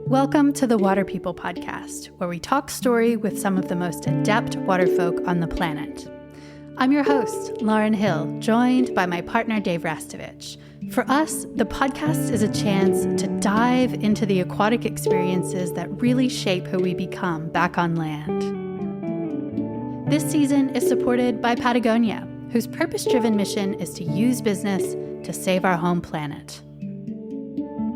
Welcome to the Water People podcast, where we talk story with some of the most adept waterfolk on the planet. I'm your host, Lauren Hill, joined by my partner, Dave Rastovich. For us, the podcast is a chance to dive into the aquatic experiences that really shape who we become back on land. This season is supported by Patagonia, whose purpose-driven mission is to use business to save our home planet.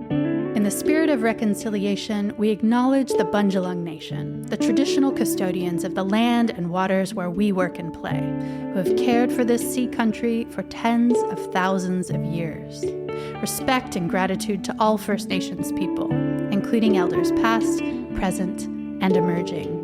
In the spirit of reconciliation, we acknowledge the Bundjalung Nation, the traditional custodians of the land and waters where we work and play, who have cared for this sea country for tens of thousands of years. Respect and gratitude to all First Nations people, including elders past, present, and emerging.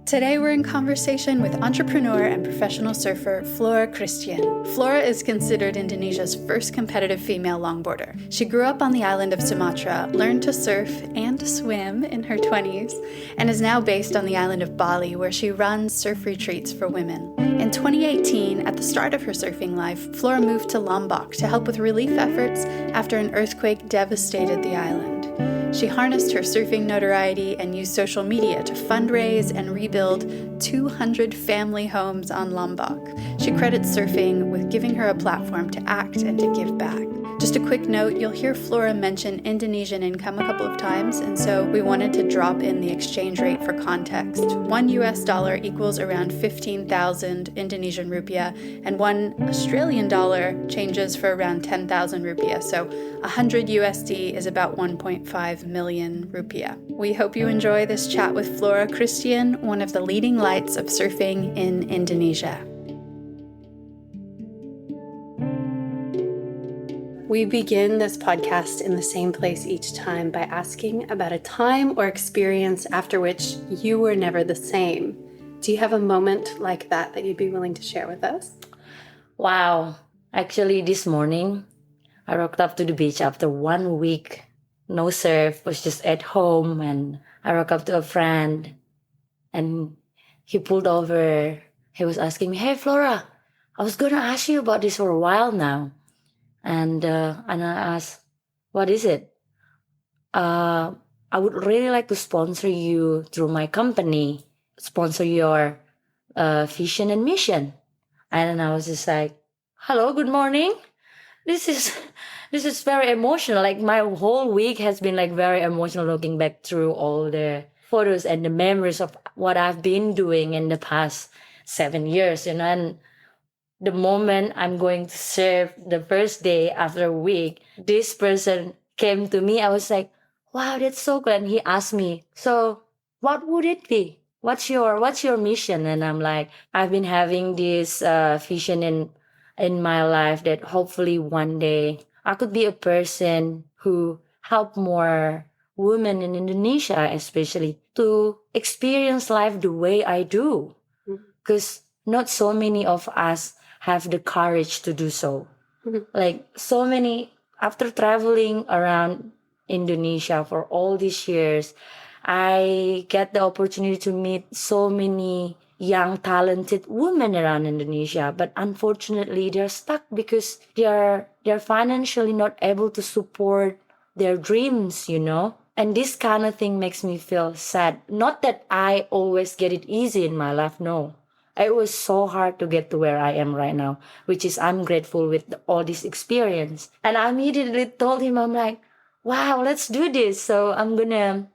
Today we're in conversation with entrepreneur and professional surfer Flora Christin. Flora is considered Indonesia's first competitive female longboarder. She grew up on the island of Sumatra, learned to surf and swim in her 20s, and is now based on the island of Bali, where she runs surf retreats for women. In 2018, at the start of her surfing life, Flora moved to Lombok to help with relief efforts after an earthquake devastated the island. She harnessed her surfing notoriety and used social media to fundraise and rebuild 200 family homes on Lombok. She credits surfing with giving her a platform to act and to give back. Just a quick note, you'll hear Flora mention Indonesian income a couple of times, and so we wanted to drop in the exchange rate for context. $1 equals around 15,000 Indonesian rupiah, and $1 changes for around 10,000 rupiah. So 100 USD is about 1.5 million rupiah. We hope you enjoy this chat with Flora Christin, one of the leading lights of surfing in Indonesia. We begin this podcast in the same place each time by asking about a time or experience after which you were never the same. Do you have a moment like that you'd be willing to share with us? Wow. Actually, this morning, I rocked up to the beach after 1 week. No surf, was just at home, and I rocked up to a friend, and he pulled over. He was asking me, "Hey, Flora, I was going to ask you about this for a while now." And I asked, "What is it?" I would really like to sponsor you through my company, sponsor your vision and mission. And I was just like, "Hello, good morning." This is very emotional. Like, my whole week has been like very emotional, looking back through all the photos and the memories of what I've been doing in the past 7 years, and the moment I'm going to serve the first day after a week, this person came to me. I was like, "Wow, that's so good." And he asked me, "So what would it be? What's your mission?" And I'm like, I've been having this vision in my life that hopefully one day I could be a person who help more women in Indonesia, especially, to experience life the way I do. Because not so many of us have the courage to do so. Like, so many, after traveling around Indonesia for all these years, I get the opportunity to meet so many young, talented women around Indonesia. But unfortunately, they're stuck because they're financially not able to support their dreams, And this kind of thing makes me feel sad. Not that I always get it easy in my life, no. It was so hard to get to where I am right now, which is I'm grateful with all this experience. And I immediately told him, I'm like, "Wow, let's do this." So I'm gonna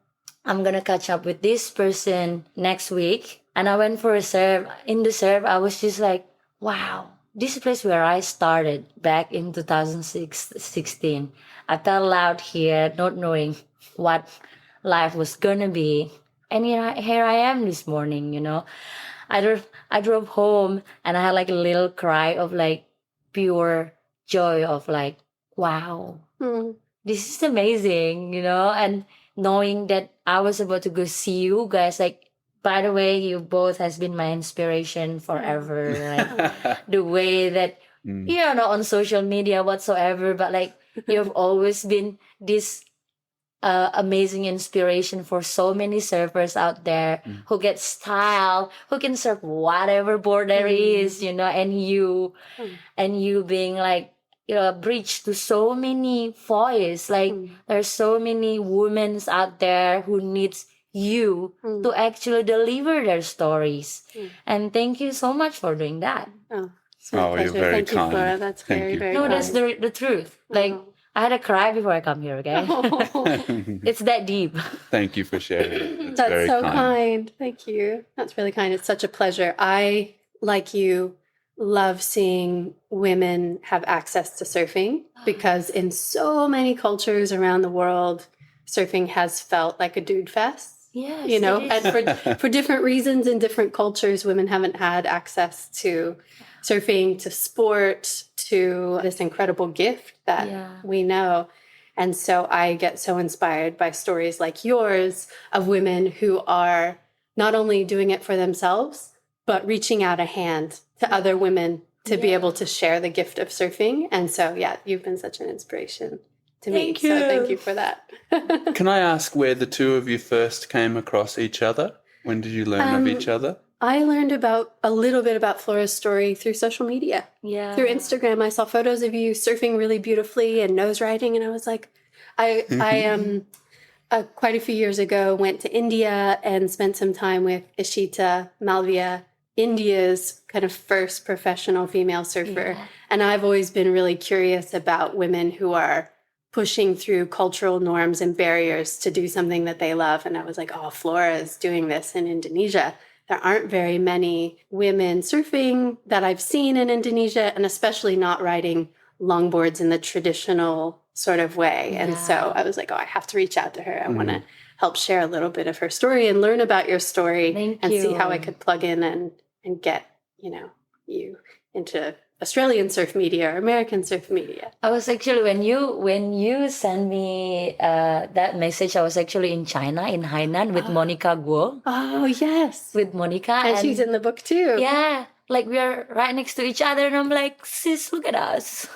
catch up with this person next week. And I went for a surf. In the surf, I was just like, wow, this place where I started back in 2016. I fell out here, not knowing what life was gonna be. And here I am this morning, I drove home and I had like a little cry of like pure joy of like, wow, this is amazing, and knowing that I was about to go see you guys. Like, by the way, you both has been my inspiration forever. Like, the way that, on social media whatsoever, but like, you've always been this amazing inspiration for so many surfers out there who get style, who can surf whatever board there is, you know, and you being like, you know, a bridge to so many voices. Like there's so many women out there who needs you to actually deliver their stories. And thank you so much for doing that. Oh, it's my pleasure. You're very Thank kind. you, Flora. That's Thank very, you. very No, kind. that's the truth. Like I had to cry before I come here, okay? It's that deep. Thank you for sharing. That's very so kind. Thank you. That's really kind. It's such a pleasure. I, like you, love seeing women have access to surfing because in so many cultures around the world, surfing has felt like a dude fest. Yes, You know, it is. and for different reasons in different cultures, women haven't had access to surfing, to sport, to this incredible gift that we know. And so I get so inspired by stories like yours of women who are not only doing it for themselves, but reaching out a hand to other women to be able to share the gift of surfing. And so, yeah, you've been such an inspiration to me. Thank you. So thank you for that. Can I ask where the two of you first came across each other? When did you learn of each other? I learned a little bit about Flora's story through social media. Yeah. Through Instagram, I saw photos of you surfing really beautifully and nose riding, and I was like, quite a few years ago went to India and spent some time with Ishita Malviya, India's kind of first professional female surfer. And I've always been really curious about women who are pushing through cultural norms and barriers to do something that they love. And I was like, oh, Flora is doing this in Indonesia. There aren't very many women surfing that I've seen in Indonesia, and especially not riding longboards in the traditional sort of way. And so I was like, oh, I have to reach out to her. I want to help share a little bit of her story and learn about your story see how I could plug in and get, you know, you into Australian surf media or American surf media. I was actually when you sent me that message, I was actually in China in Hainan with Monica Guo. Oh yes, With Monica, and she's in the book too. Yeah, like we are right next to each other, and I'm like, sis, look at us.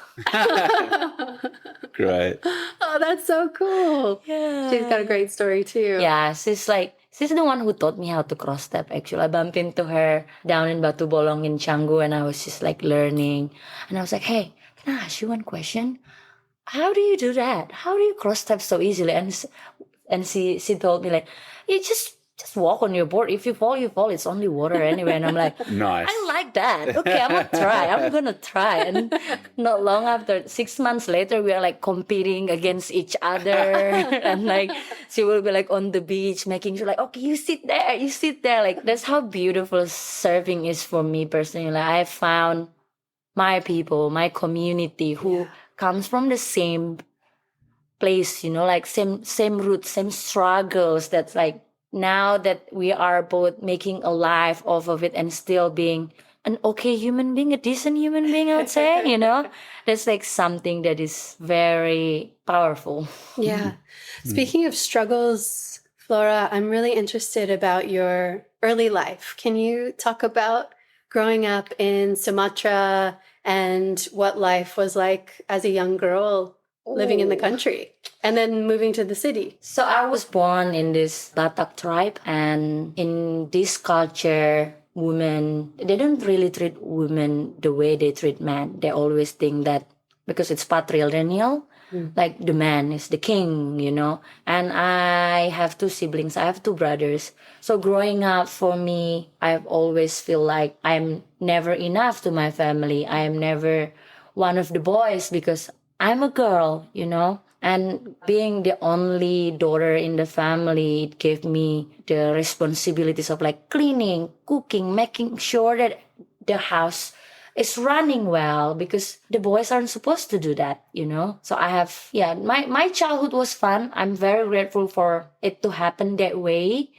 Great. Oh, that's so cool. Yeah, She's got a great story too. Yeah, she's the one who taught me how to cross step. Actually, I bumped into her down in Batu Bolong in Canggu, and I was just like learning. And I was like, "Hey, can I ask you one question? How do you do that? How do you cross step so easily?" And she told me like, "You just walk on your board. If you fall, you fall. It's only water anyway." And I'm like, Nice. I like that. Okay, I'm gonna try. And not long after, 6 months later, we are like competing against each other. And like, she will be like on the beach making sure like, okay, you sit there. Like, that's how beautiful surfing is for me personally. Like, I found my people, my community who comes from the same place, you know, like same roots, same struggles. That's like, now that we are both making a life off of it and still being an okay human being, a decent human being, I would say, you know, that's like something that is very powerful. Yeah. Speaking of struggles, Flora, I'm really interested about your early life. Can you talk about growing up in Sumatra and what life was like as a young girl living in the country and then moving to the city? So I was born in this Batak tribe, and in this culture, women, they don't really treat women the way they treat men. They always think that because it's patrilineal, like the man is the king, you know. And I have 2 siblings. I have 2 brothers. So growing up for me, I've always feel like I'm never enough to my family. I am never one of the boys because I'm a girl, you know, and being the only daughter in the family, it gave me the responsibilities of like cleaning, cooking, making sure that the house is running well because the boys aren't supposed to do that, you know. So I have, my childhood was fun. I'm very grateful for it to happen that way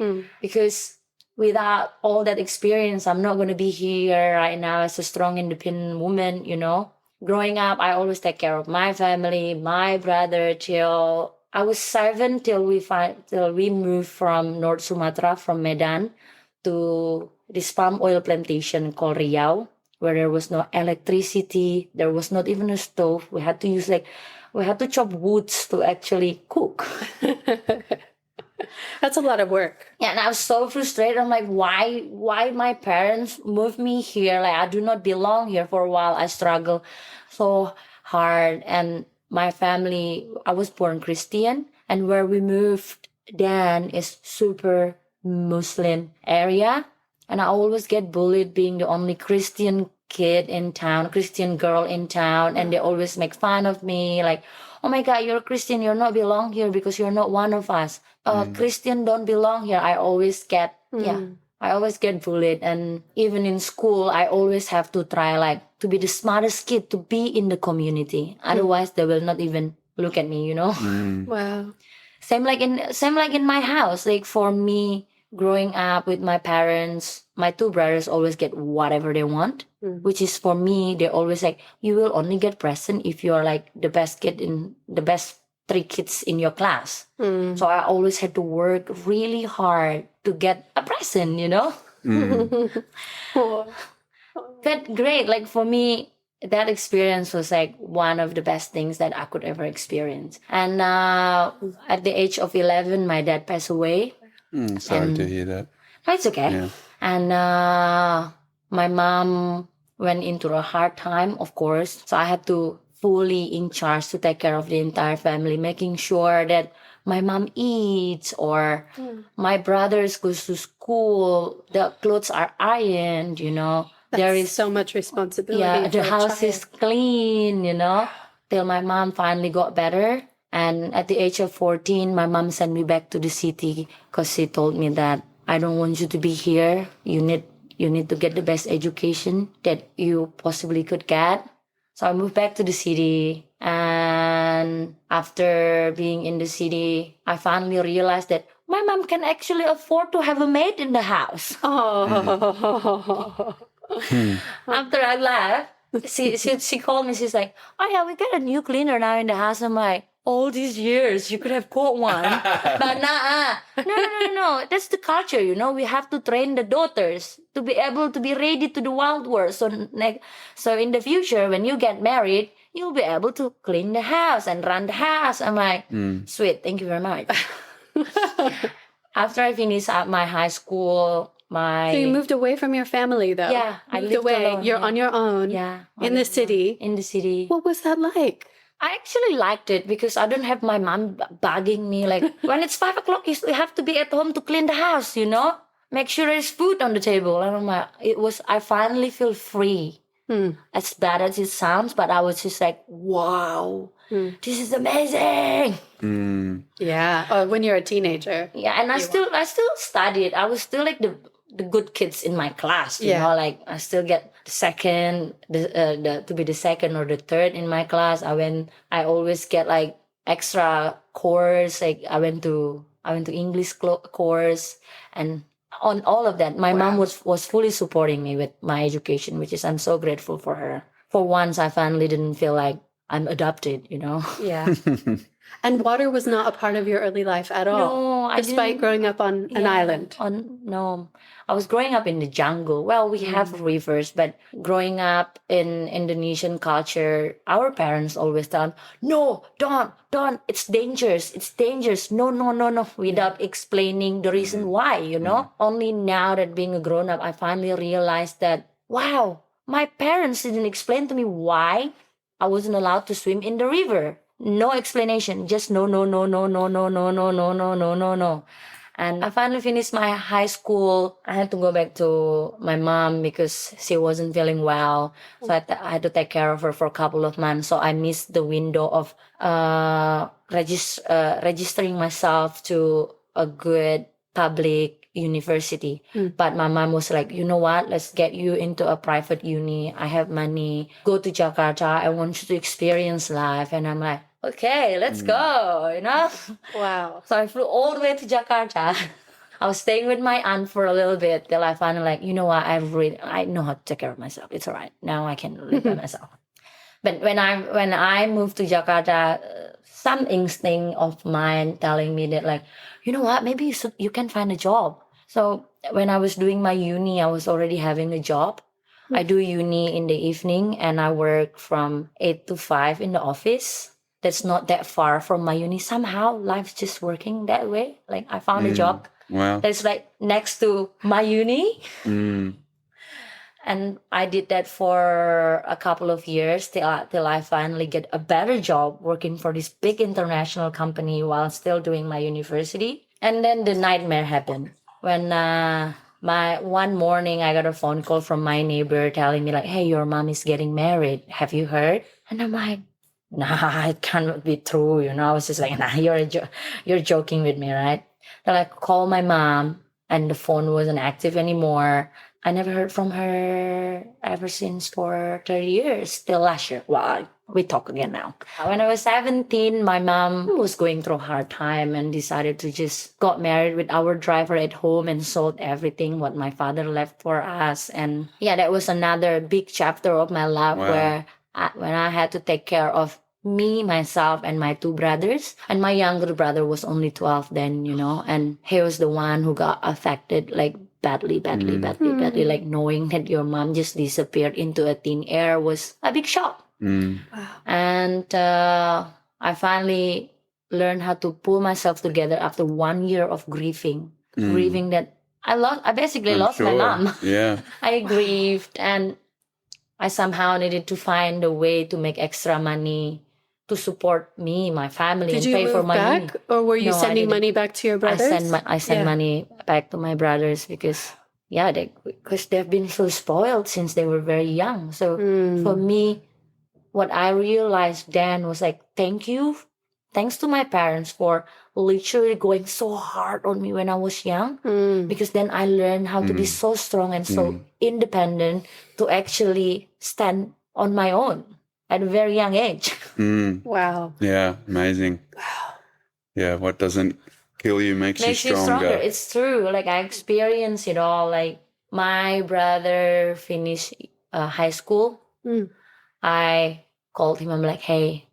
because without all that experience, I'm not going to be here right now as a strong, independent woman, you know. Growing up, I always take care of my family, my brother till I was 7 till we moved from North Sumatra, from Medan, to this palm oil plantation called Riau. where there was no electricity. There was not even a stove. We had to chop woods to actually cook. That's a lot of work. Yeah, and I was so frustrated. I'm like, why my parents moved me here? Like, I do not belong here. For a while, I struggle so hard. And my family, I was born Christian, and where we moved then is super Muslim area. And I always get bullied being the only Christian kid in town, Christian girl in town. And they always make fun of me. Like, oh my God, you're a Christian. You're not belong here because you're not one of us. Christian don't belong here. I always get bullied. And even in school, I always have to try like to be the smartest kid to be in the community. Otherwise, they will not even look at me, Wow. Same like in my house. Like for me, growing up with my parents, my two brothers always get whatever they want, which is for me, they always like, you will only get present if you're like the best three kids in your class. So I always had to work really hard to get a present, But great. Like for me, that experience was like one of the best things that I could ever experience. And at the age of 11, my dad passed away. Sorry to hear that. No, it's okay. Yeah. And my mom went into a hard time, of course. So I had to fully in charge to take care of the entire family, making sure that my mom eats or my brothers goes to school, the clothes are ironed, There is so much responsibility. Yeah, for the a house child. is clean, till my mom finally got better. And at the age of 14, my mom sent me back to the city because she told me that I don't want you to be here. You need to get the best education that you possibly could get. So I moved back to the city. And after being in the city, I finally realized that my mom can actually afford to have a maid in the house. Oh. After I left, she called me. She's like, "Oh yeah, we got a new cleaner now in the house." I'm like, "All these years, you could have got one." But no. That's the culture, We have to train the daughters to be able to be ready to the wild world. So in the future, when you get married, you'll be able to clean the house and run the house. I'm like, sweet, thank you very much. After I finished my high school, So you moved away from your family, though. Yeah, I moved lived away. alone, You're on your own. Yeah. In the city. In the city. What was that like? I actually liked it because I don't have my mom bugging me like, when it's 5 o'clock, you have to be at home to clean the house, Make sure there's food on the table. And I'm like, I finally feel free. As bad as it sounds, but I was just like, wow, this is amazing. Yeah. When you're a teenager. Yeah, and I still studied. I was still like the good kids in my class, like I still get the second, to be the second or the third in my class. I always get like extra course. Like I went to English course, and on all of that, my mom was fully supporting me with my education, which is I'm so grateful for her. For once, I finally didn't feel like I'm adopted, Yeah. And water was not a part of your early life at all, despite growing up on an island. No, I was growing up in the jungle. Well, we have rivers, but growing up in Indonesian culture, our parents always tell, "No, don't. It's dangerous. It's dangerous. No. Without explaining the reason why, Only now that being a grown up, I finally realized that, wow, my parents didn't explain to me why I wasn't allowed to swim in the river. No explanation, just no. And I finally finished my high school. I had to go back to my mom because she wasn't feeling well. So I had to take care of her for a couple of months. So I missed the window of registering myself to a good public university. But my mom was like, you know what? Let's get you into a private uni. I have money. Go to Jakarta. I want you to experience life. And I'm like, okay, let's go, Wow. So I flew all the way to Jakarta. I was staying with my aunt for a little bit till I finally like, you know what, I know how to take care of myself. It's all right. Now I can live by myself. But when I moved to Jakarta, some instinct of mine telling me that like, you know what, maybe you can find a job. So when I was doing my uni, I was already having a job. I do uni in the evening and I work from 8 to 5 in the office. That's not that far from my uni. Somehow life's just working that way. Like I found a job Wow. that's like next to my uni. And I did that for a couple of years till I finally get a better job working for this big international company while still doing my university. And then the nightmare happened when my one morning I got a phone call from my neighbor telling me like, "Hey, your mom is getting married. Have you heard?" And I'm like, "Nah, it cannot be true." I was just like, "Nah, you're joking with me, right?" Then I called my mom, and the phone wasn't active anymore. I never heard from her ever since for 30 years, till last year. Well, we talk again now. When I was 17, my mom was going through a hard time and decided to just got married with our driver at home and sold everything what my father left for us. And yeah, that was another big chapter of my life where when I had to take care of me, myself, and my two brothers. And my younger brother was only 12 then, and he was the one who got affected like badly. Like knowing that your mom just disappeared into a thin air was a big shock. Wow. And I finally learned how to pull myself together after 1 year of grieving that I basically lost my mom. Yeah. I grieved and I somehow needed to find a way to make extra money to support me, my family, Did and you pay for move my back, uni. or were you No, I sending didn't. money back to your brothers? I send money back to my brothers because they've been so spoiled since they were very young. So for me, what I realized then was like, thanks to my parents for literally going so hard on me when I was young, because then I learned how to be so strong and so independent to actually stand on my own at a very young age. Wow. Yeah, amazing. Wow. Yeah, what doesn't kill you makes you stronger. It's true. Like I experienced it all. Like my brother finished high school. I called him. I'm like, "Hey,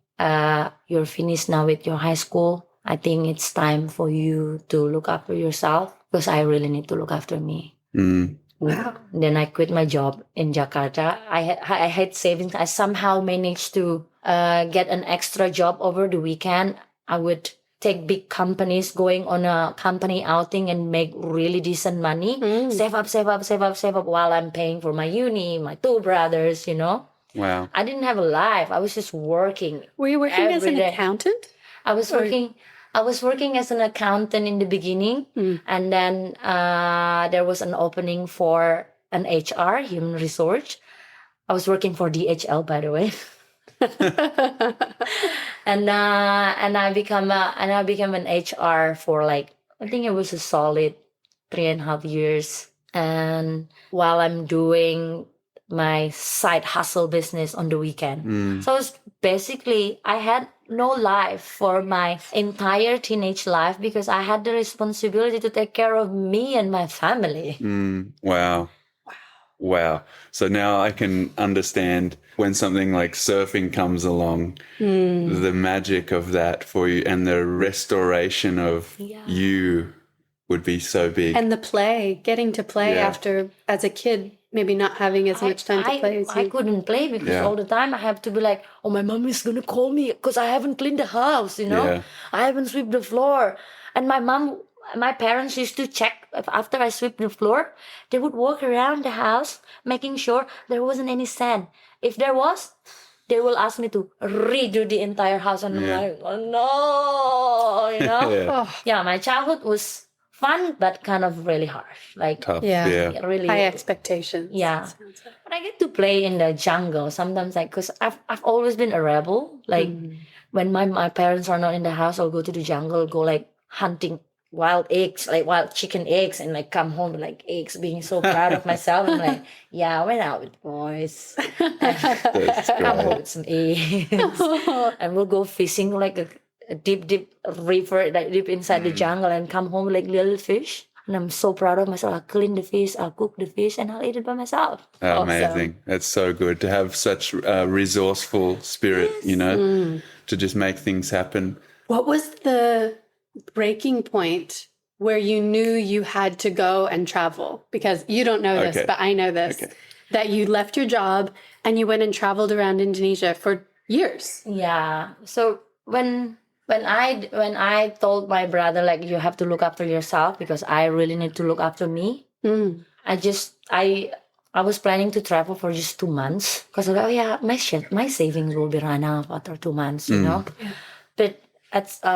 you're finished now with your high school. I think it's time for you to look after yourself because I really need to look after me." Wow. Then I quit my job in Jakarta. I had savings. I somehow managed to get an extra job over the weekend. I would take big companies going on a company outing and make really decent money. Save up while I'm paying for my uni, my two brothers, Wow. I didn't have a life. I was just working. Were you working as every an day. accountant? I was working as an accountant in the beginning, and then there was an opening for an HR, human resource. I was working for DHL, by the way. and I became an HR for like, I think it was a solid 3.5 years. And while I'm doing my side hustle business on the weekend. So it's basically, I had no life for my entire teenage life because I had the responsibility to take care of me and my family. Wow. So now I can understand when something like surfing comes along, the magic of that for you and the restoration of you would be so big. And the play, getting to play after, as a kid, maybe not having as much time to play as you. I couldn't play because all the time I have to be like, oh, my mom is going to call me because I haven't cleaned the house, I haven't swept the floor. And my parents used to check after I sweep the floor. They would walk around the house making sure there wasn't any sand. If there was, they will ask me to redo the entire house. And I'm like, oh no, my childhood was fun, but kind of really harsh. Like, tough. Really high expectations. Yeah. But I get to play in the jungle sometimes, like, because I've always been a rebel. Like, when my parents are not in the house, I'll go to the jungle, go like hunting wild eggs, like wild chicken eggs, and like come home with like eggs, being so proud of myself. I'm like, I went out with boys. Come home with some eggs. And we'll go fishing like a deep river, like deep inside the jungle, and come home with like little fish. And I'm so proud of myself. I'll clean the fish, I'll cook the fish, and I'll eat it by myself. Amazing. Awesome. That's so good to have such a resourceful spirit, to just make things happen. What was the breaking point where you knew you had to go and travel? Because you don't know this, but I know this. Okay. that you left your job and you went and traveled around Indonesia for years. Yeah. So when I told my brother, like, you have to look after yourself because I really need to look after me. I was planning to travel for just 2 months because my savings will be run out after 2 months, you know. But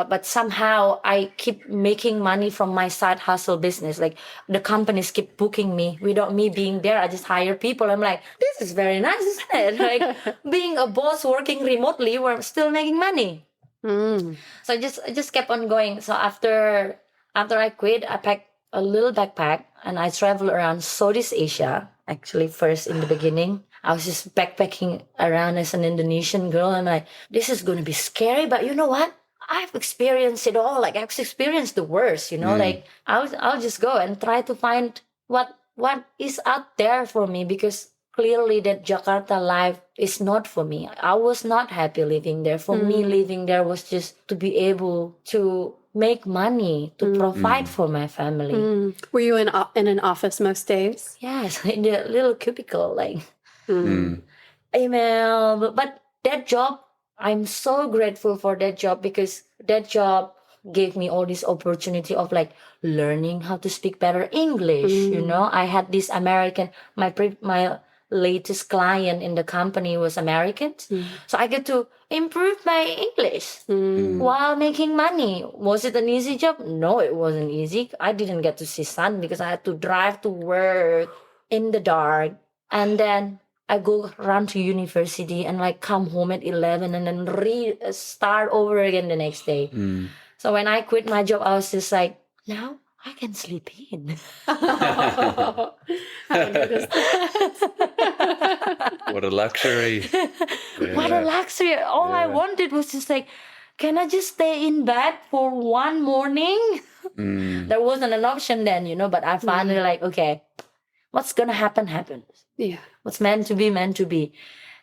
but somehow I keep making money from my side hustle business. Like, the companies keep booking me without me being there. I just hire people. I'm like, this is very nice, isn't it? Like, being a boss working remotely, we're still making money. So I just kept on going. So after I quit, I packed a little backpack and I traveled around Southeast Asia. Actually, first in the beginning, I was just backpacking around as an Indonesian girl. I'm like, this is going to be scary, but you know what? I've experienced it all. Like, I've experienced the worst, you know. Like, I'll just go and try to find what is out there for me, because clearly that Jakarta life is not for me. I was not happy living there. For me, living there was just to be able to make money, to provide for my family. Were you in an office most days? Yes, in the little cubicle, like email. But that job, I'm so grateful for that job, because that job gave me all this opportunity of like learning how to speak better English. You know, I had this American, my latest client in the company was American. So I get to improve my English while making money. Was it an easy job? No, it wasn't easy. I didn't get to see sun because I had to drive to work in the dark. And then I go run to university and like come home at 11 and then start over again the next day. So when I quit my job, I was just like, now I can sleep in. How good is that? What a luxury. What a luxury. All I wanted was just like, can I just stay in bed for one morning? There wasn't an option then, you know, but I finally like, okay, what's going to happen, happens. Yeah. What's meant to be, meant to be.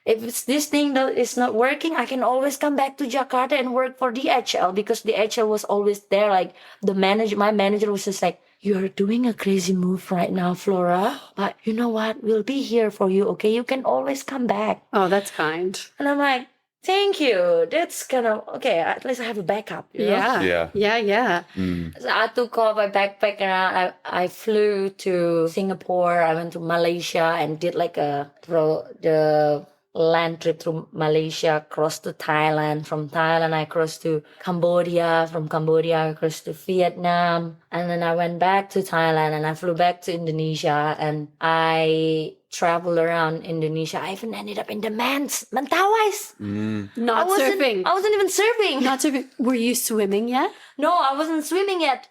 If it's this thing that is not working, I can always come back to Jakarta and work for DHL, because DHL was always there. Like, my manager was just like, you're doing a crazy move right now, Flora, but you know what? We'll be here for you, okay? You can always come back. Oh, that's kind. And I'm like, thank you. That's kind of, okay, at least I have a backup. You know? Yeah. So I took off my backpack around. I flew to Singapore. I went to Malaysia and did like the land trip through Malaysia, crossed to Thailand. From Thailand, I crossed to Cambodia. From Cambodia, I crossed to Vietnam. And then I went back to Thailand and I flew back to Indonesia, and I traveled around Indonesia. I even ended up in the Mentawais. Not surfing. I wasn't even surfing. Not surfing. Were you swimming yet? No, I wasn't swimming yet.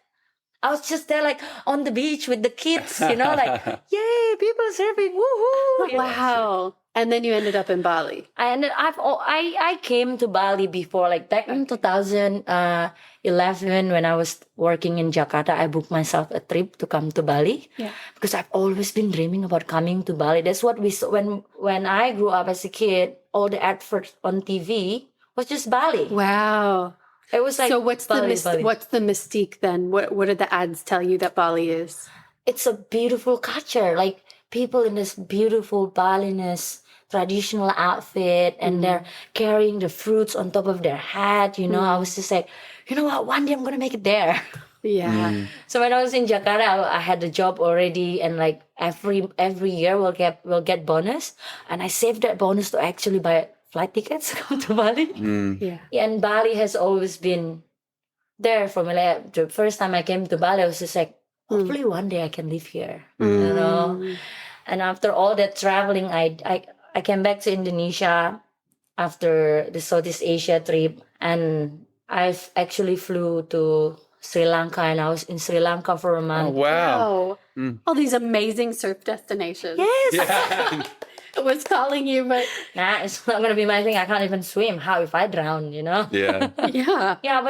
I was just there, like, on the beach with the kids, you know, like, yay, people surfing, woohoo! Wow. And then you ended up in Bali. I came to Bali before, like back in 2011 when I was working in Jakarta. I booked myself a trip to come to Bali. Yeah. Because I've always been dreaming about coming to Bali. That's what we saw when I grew up as a kid. All the adverts on TV was just Bali. Wow. It was like, so what's Bali. the mystique then? What did the ads tell you that Bali is? It's a beautiful culture. Like, people in this beautiful Balinese traditional outfit, and they're carrying the fruits on top of their head. You know, I was just like, you know what? One day I'm gonna make it there. Yeah. So when I was in Jakarta, I had a job already, and like every year we'll get bonus, and I saved that bonus to actually buy flight tickets to come to Bali. Yeah. And Bali has always been there for me. Like, the first time I came to Bali, I was just like, hopefully one day I can live here. You know. And after all that traveling, I came back to Indonesia after the Southeast Asia trip, and I actually flew to Sri Lanka, and I was in Sri Lanka for a month. Oh, wow. All these amazing surf destinations. Yes. Yeah. It was calling you, but Nah, it's not gonna be my thing. I can't even swim. How if I drown? You know. Yeah. yeah. Yeah,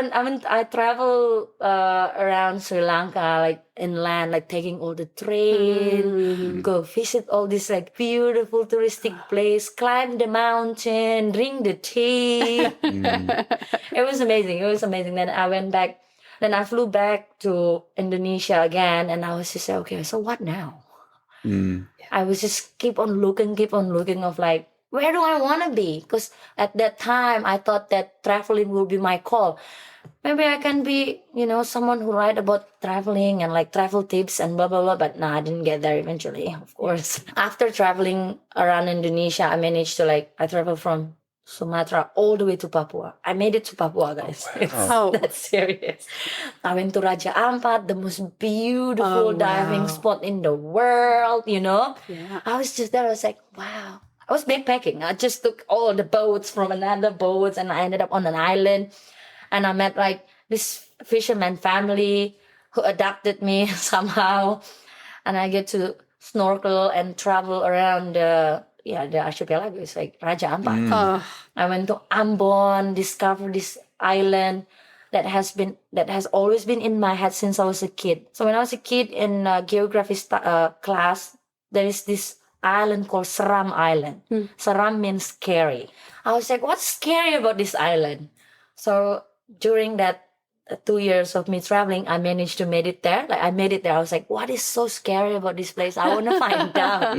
I travel around Sri Lanka, like inland, like taking all the train, go visit all this like beautiful touristic place, climb the mountain, drink the tea. It was amazing. Then I went back. Then I flew back to Indonesia again, and I was just like, okay, so what now? I was just keep on looking of like, where do I want to be? Because at that time, I thought that traveling will be my call. Maybe I can be, someone who write about traveling and like travel tips and blah, blah, blah. But no, I didn't get there eventually, of course. After traveling around Indonesia, I managed to I traveled from Sumatra all the way to Papua. I made it to Papua, guys. Wow. That's serious. I went to Raja Ampat, the most beautiful diving spot in the world, Yeah. I was just there. I was like, wow. I was backpacking. I just took all the boats from another boats and I ended up on an island. And I met like this fisherman family who adopted me somehow. And I get to snorkel and travel around the archipelago. It's like Raja Ampat. Oh, I went to Ambon, discovered this island that has always been in my head since I was a kid. So when I was a kid in geography class, there is this island called Seram Island. Seram means scary. I was like, what's scary about this island? So during that 2 years of me traveling, I managed to made it there. I made it there. I was like, what is so scary about this place? I want to find out.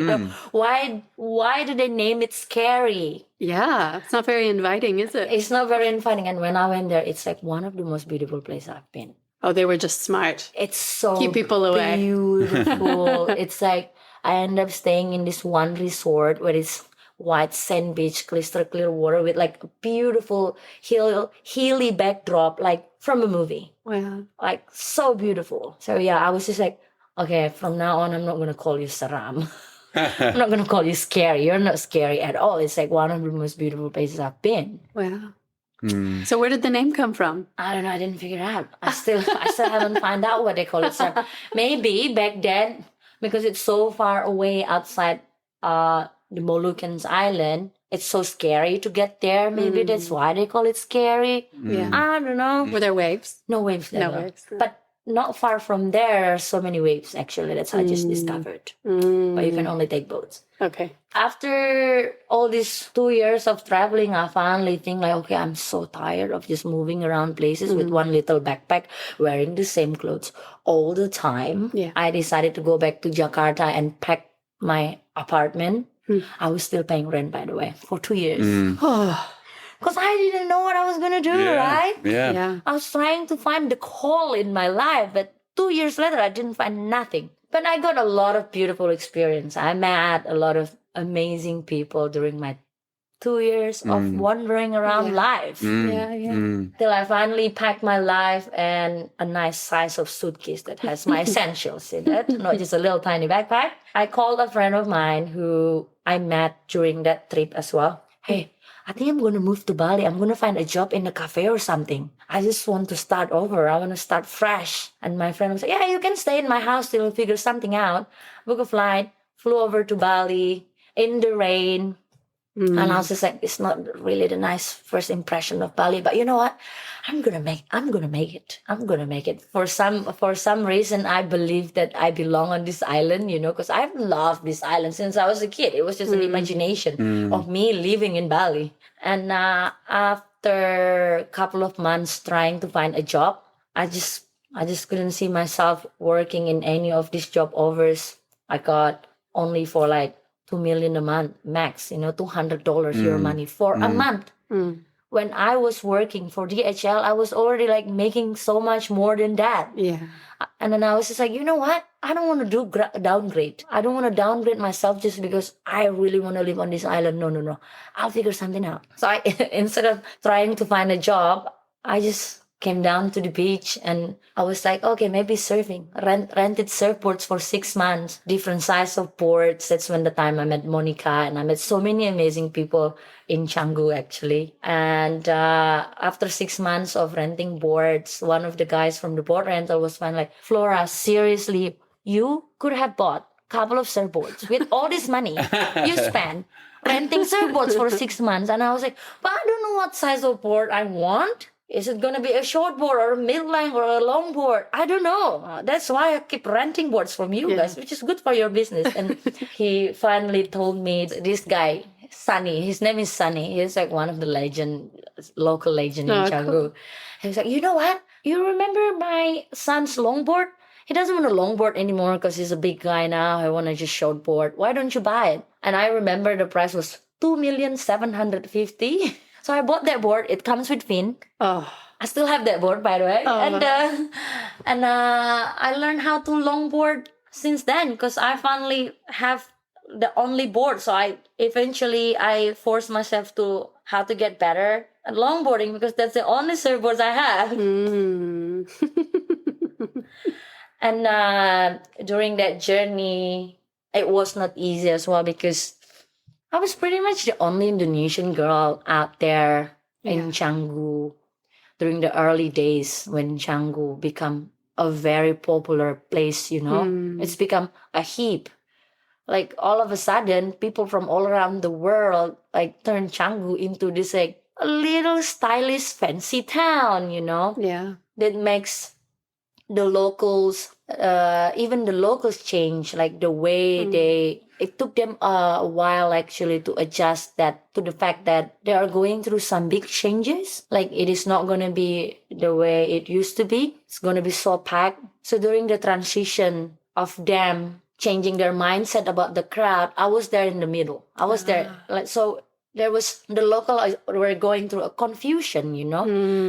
Why do they name it scary? yeah. It's not very inviting, is it? It's not very inviting. And when I went there, it's like one of the most beautiful places I've been. Oh, they were just smart. It's so Keep people away. beautiful. It's like I end up staying in this one resort where it's white sand beach, crystal clear water with like a beautiful hilly backdrop, like from a movie. Wow. Like so beautiful. So yeah, I was just like, okay, from now on, I'm not gonna call you Saram. I'm not gonna call you scary. You're not scary at all. It's like one of the most beautiful places I've been. Wow. So where did the name come from? I don't know. I didn't figure it out. I still haven't found out what they call it. So maybe back then, because it's so far away outside the Moluccans Island, it's so scary to get there. Maybe that's why they call it scary. Yeah. I don't know. Were there waves? No waves there. No waves. But not far from there are so many waves, actually. That's how I just discovered. But you can only take boats. Okay. After all these 2 years of traveling, I finally think like, okay, I'm so tired of just moving around places with one little backpack, wearing the same clothes all the time. Yeah. I decided to go back to Jakarta and pack my apartment. I was still paying rent, by the way, for 2 years. Oh, Because I didn't know what I was going to do, right? Yeah. yeah. I was trying to find the call in my life, but 2 years later, I didn't find nothing. But I got a lot of beautiful experience. I met a lot of amazing people during my 2 years of wandering around life. Yeah, yeah. Till I finally packed my life and a nice size of suitcase that has my essentials in it, not just a little tiny backpack. I called a friend of mine who I met during that trip as well. Hey, I think I'm going to move to Bali. I'm going to find a job in a cafe or something. I just want to start over. I want to start fresh. And my friend was like, yeah, you can stay in my house till we figure something out. Book a flight, flew over to Bali in the rain. And I was just like, it's not really the nice first impression of Bali, but you know what? I'm gonna make it. For some reason, I believe that I belong on this island, because I've loved this island since I was a kid. It was just an imagination of me living in Bali. And after a couple of months trying to find a job, I just couldn't see myself working in any of these job offers. I got only for like 2 million a month max, $200 your money for a month. When I was working for DHL, I was already like making so much more than that. Yeah. And then I was just like, you know what? I don't want to do downgrade. I don't want to downgrade myself just because I really want to live on this island. No. I'll figure something out. So I, instead of trying to find a job, I just came down to the beach and I was like, okay, maybe surfing. Rented surfboards for 6 months, different size of boards. That's when the time I met Monica and I met so many amazing people in Canggu actually. And after 6 months of renting boards, one of the guys from the board rental was fine like, Flora, seriously, you could have bought a couple of surfboards with all this money you spent renting surfboards for 6 months. And I was like, but I don't know what size of board I want. Is it going to be a short board or a mid-length or a long board? I don't know. That's why I keep renting boards from you guys, which is good for your business. And he finally told me, this guy, Sunny, his name is Sunny. He's like one of the local legend in Canggu. Cool. He was like, you know what? You remember my son's longboard? he doesn't want a longboard anymore because he's a big guy now. I want to just shortboard. Why don't you buy it? And I remember the price was 2,750,000. So I bought that board. It comes with fin. Oh. I still have that board, by the way. Oh. And I learned how to longboard since then because I finally have the only board. So I forced myself to how to get better at longboarding because that's the only surfboards I have. And during that journey, it was not easy as well because I was pretty much the only Indonesian girl out there in Canggu during the early days when Canggu become a very popular place, It's become a heap. Like all of a sudden, people from all around the world like turn Canggu into this like a little stylish fancy town, Yeah. That makes the locals, even the locals change, like the way it took them a while actually to adjust that to the fact that they are going through some big changes. Like it is not going to be the way it used to be. It's going to be so packed. So during the transition of them changing their mindset about the crowd, I was there in the middle. I was there. So there was the local were going through a confusion,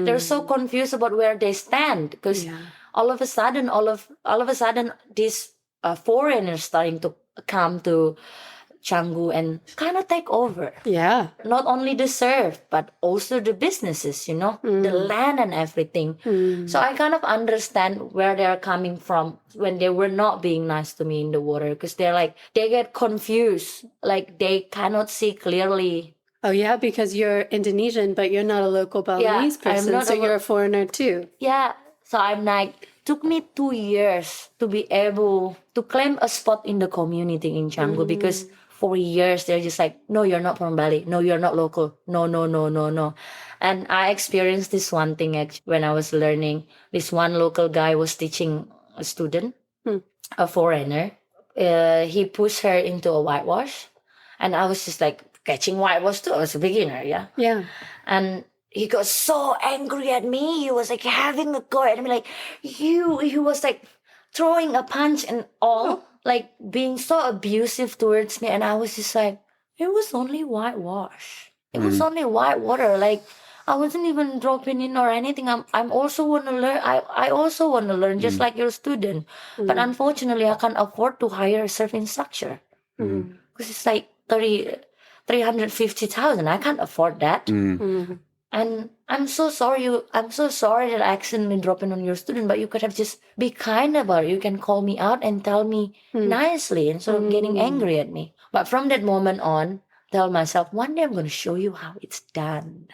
They were so confused about where they stand because all of a sudden these foreigners starting to come to Canggu and kind of take over. Yeah. Not only the surf, but also the businesses, the land and everything. So I kind of understand where they're coming from when they were not being nice to me in the water because they get confused. Like they cannot see clearly. Oh, yeah, because you're Indonesian, but you're not a local Balinese person, so you're a foreigner too. Yeah. So I'm like, took me 2 years to be able to claim a spot in the community in Canggu because for years they're just like, no, you're not from Bali. No, you're not local. No. And I experienced this one thing when I was learning. This one local guy was teaching a student, a foreigner. He pushed her into a whitewash. And I was just like catching whitewash too. I was a beginner, yeah? Yeah. And he got so angry at me. He was like having a go at me, like he was like throwing a punch and all, like being so abusive towards me. And I was just like, it was only whitewash. It was only white water. Like I wasn't even dropping in or anything. I'm also want to learn. I also want to learn just like your student. But unfortunately, I can't afford to hire a surf instructor because it's like 350,000. I can't afford that. And I'm so sorry that I accidentally dropped in on your student, but you could have just be kind about it. You can call me out and tell me nicely instead of getting angry at me. But from that moment on, tell myself, one day I'm going to show you how it's done.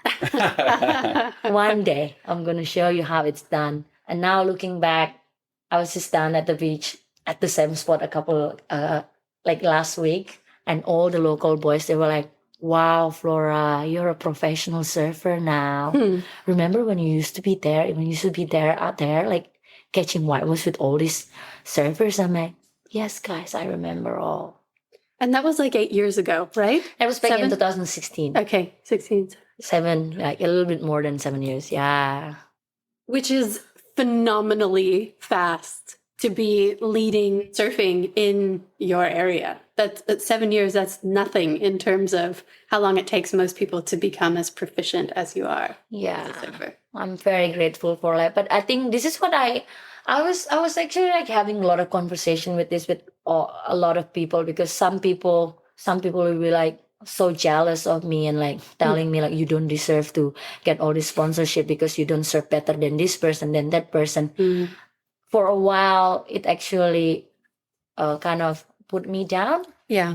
One day I'm going to show you how it's done. And now looking back, I was just down at the beach at the same spot like last week. And all the local boys, they were like, wow, Flora, you're a professional surfer now. Remember when you used to be there, out there, like catching whitewash with all these surfers? I'm like, yes, guys, I remember all. And that was like 8 years ago, right? That was back in 2016. Okay, 16. 7, like a little bit more than 7 years, yeah. Which is phenomenally fast to be leading surfing in your area. That's 7 years. That's nothing in terms of how long it takes most people to become as proficient as you are. Yeah, as a surfer. I'm very grateful for that. But I think this is what I was actually like having a lot of conversation with a lot of people because some people will be like so jealous of me and like telling me like you don't deserve to get all this sponsorship because you don't surf better than this person, than that person. For a while, it actually kind of put me down. Yeah.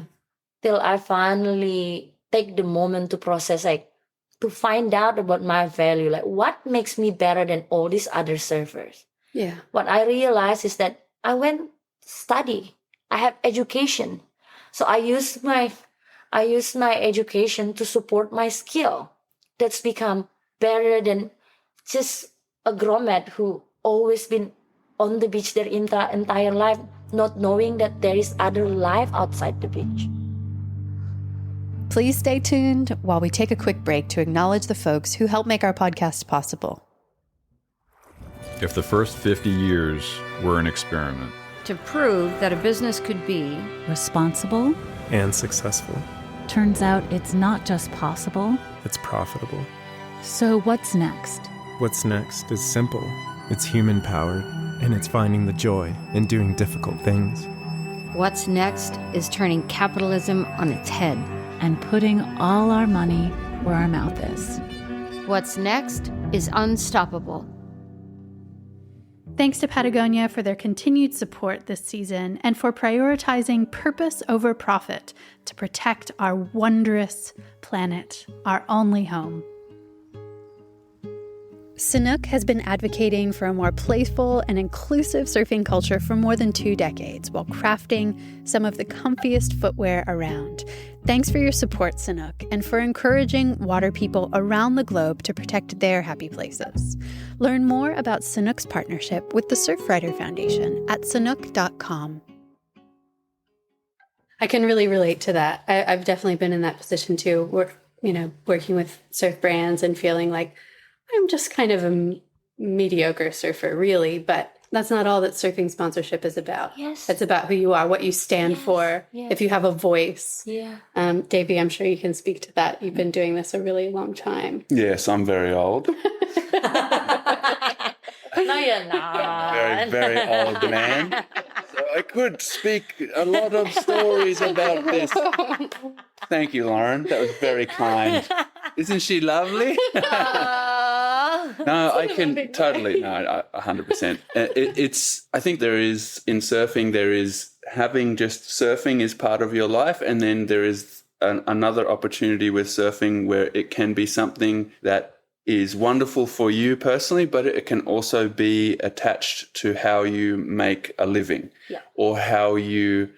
Till I finally take the moment to process, like to find out about my value, like what makes me better than all these other surfers. Yeah. What I realized is that I went study. I have education. So I used my education to support my skill. That's become better than just a grommet who always been on the beach their entire life, not knowing that there is other life outside the beach. Please stay tuned while we take a quick break to acknowledge the folks who help make our podcast possible. if the first 50 years were an experiment. To prove that a business could be responsible and successful. Turns out it's not just possible, it's profitable. So what's next? What's next is simple. It's human-powered, and it's finding the joy in doing difficult things. What's next is turning capitalism on its head and putting all our money where our mouth is. What's next is unstoppable. Thanks to Patagonia for their continued support this season and for prioritizing purpose over profit to protect our wondrous planet, our only home. Sanuk has been advocating for a more playful and inclusive surfing culture for more than 2 decades while crafting some of the comfiest footwear around. Thanks for your support, Sanuk, and for encouraging water people around the globe to protect their happy places. Learn more about Sanuk's partnership with the Surfrider Foundation at sanuk.com. I can really relate to that. I've definitely been in that position too, working with surf brands and feeling like I'm just kind of a mediocre surfer, really, but that's not all that surfing sponsorship is about. Yes. It's about who you are, what you stand for, if you have a voice. Yeah. Davey, I'm sure you can speak to that. You've been doing this a really long time. Yes, I'm very old. No, you're not. Very, very old man. So I could speak a lot of stories about this. Thank you, Lauren. That was very kind. Isn't she lovely? No, I can totally, 100%. I think there is, in surfing, there is having just surfing is part of your life. And then there is another opportunity with surfing where it can be something that is wonderful for you personally, but it can also be attached to how you make a living or how you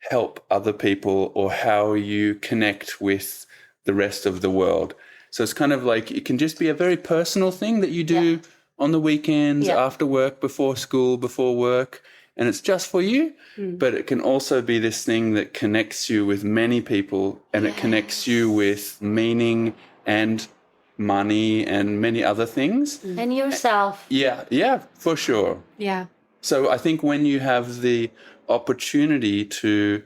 help other people or how you connect with the rest of the world. So it's kind of like it can just be a very personal thing that you do on the weekends, after work, before school, before work, and it's just for you. But it can also be this thing that connects you with many people and it connects you with meaning and money and many other things. And yourself. Yeah, for sure. Yeah. So I think when you have the opportunity to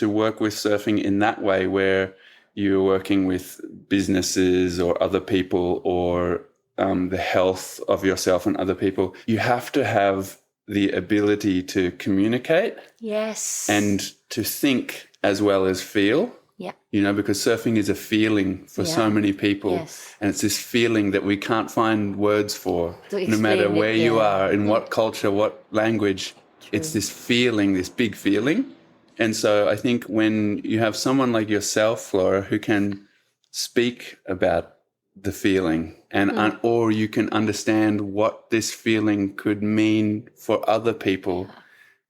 work with surfing in that way, where you're working with businesses or other people or the health of yourself and other people, you have to have the ability to communicate. Yes. And to think as well as feel. Yeah. Because surfing is a feeling for so many people. Yes. And it's this feeling that we can't find words for, no matter explain where it, you are, in what culture, what language. It's this feeling, this big feeling. And so I think when you have someone like yourself, Flora, who can speak about the feeling and or you can understand what this feeling could mean for other people,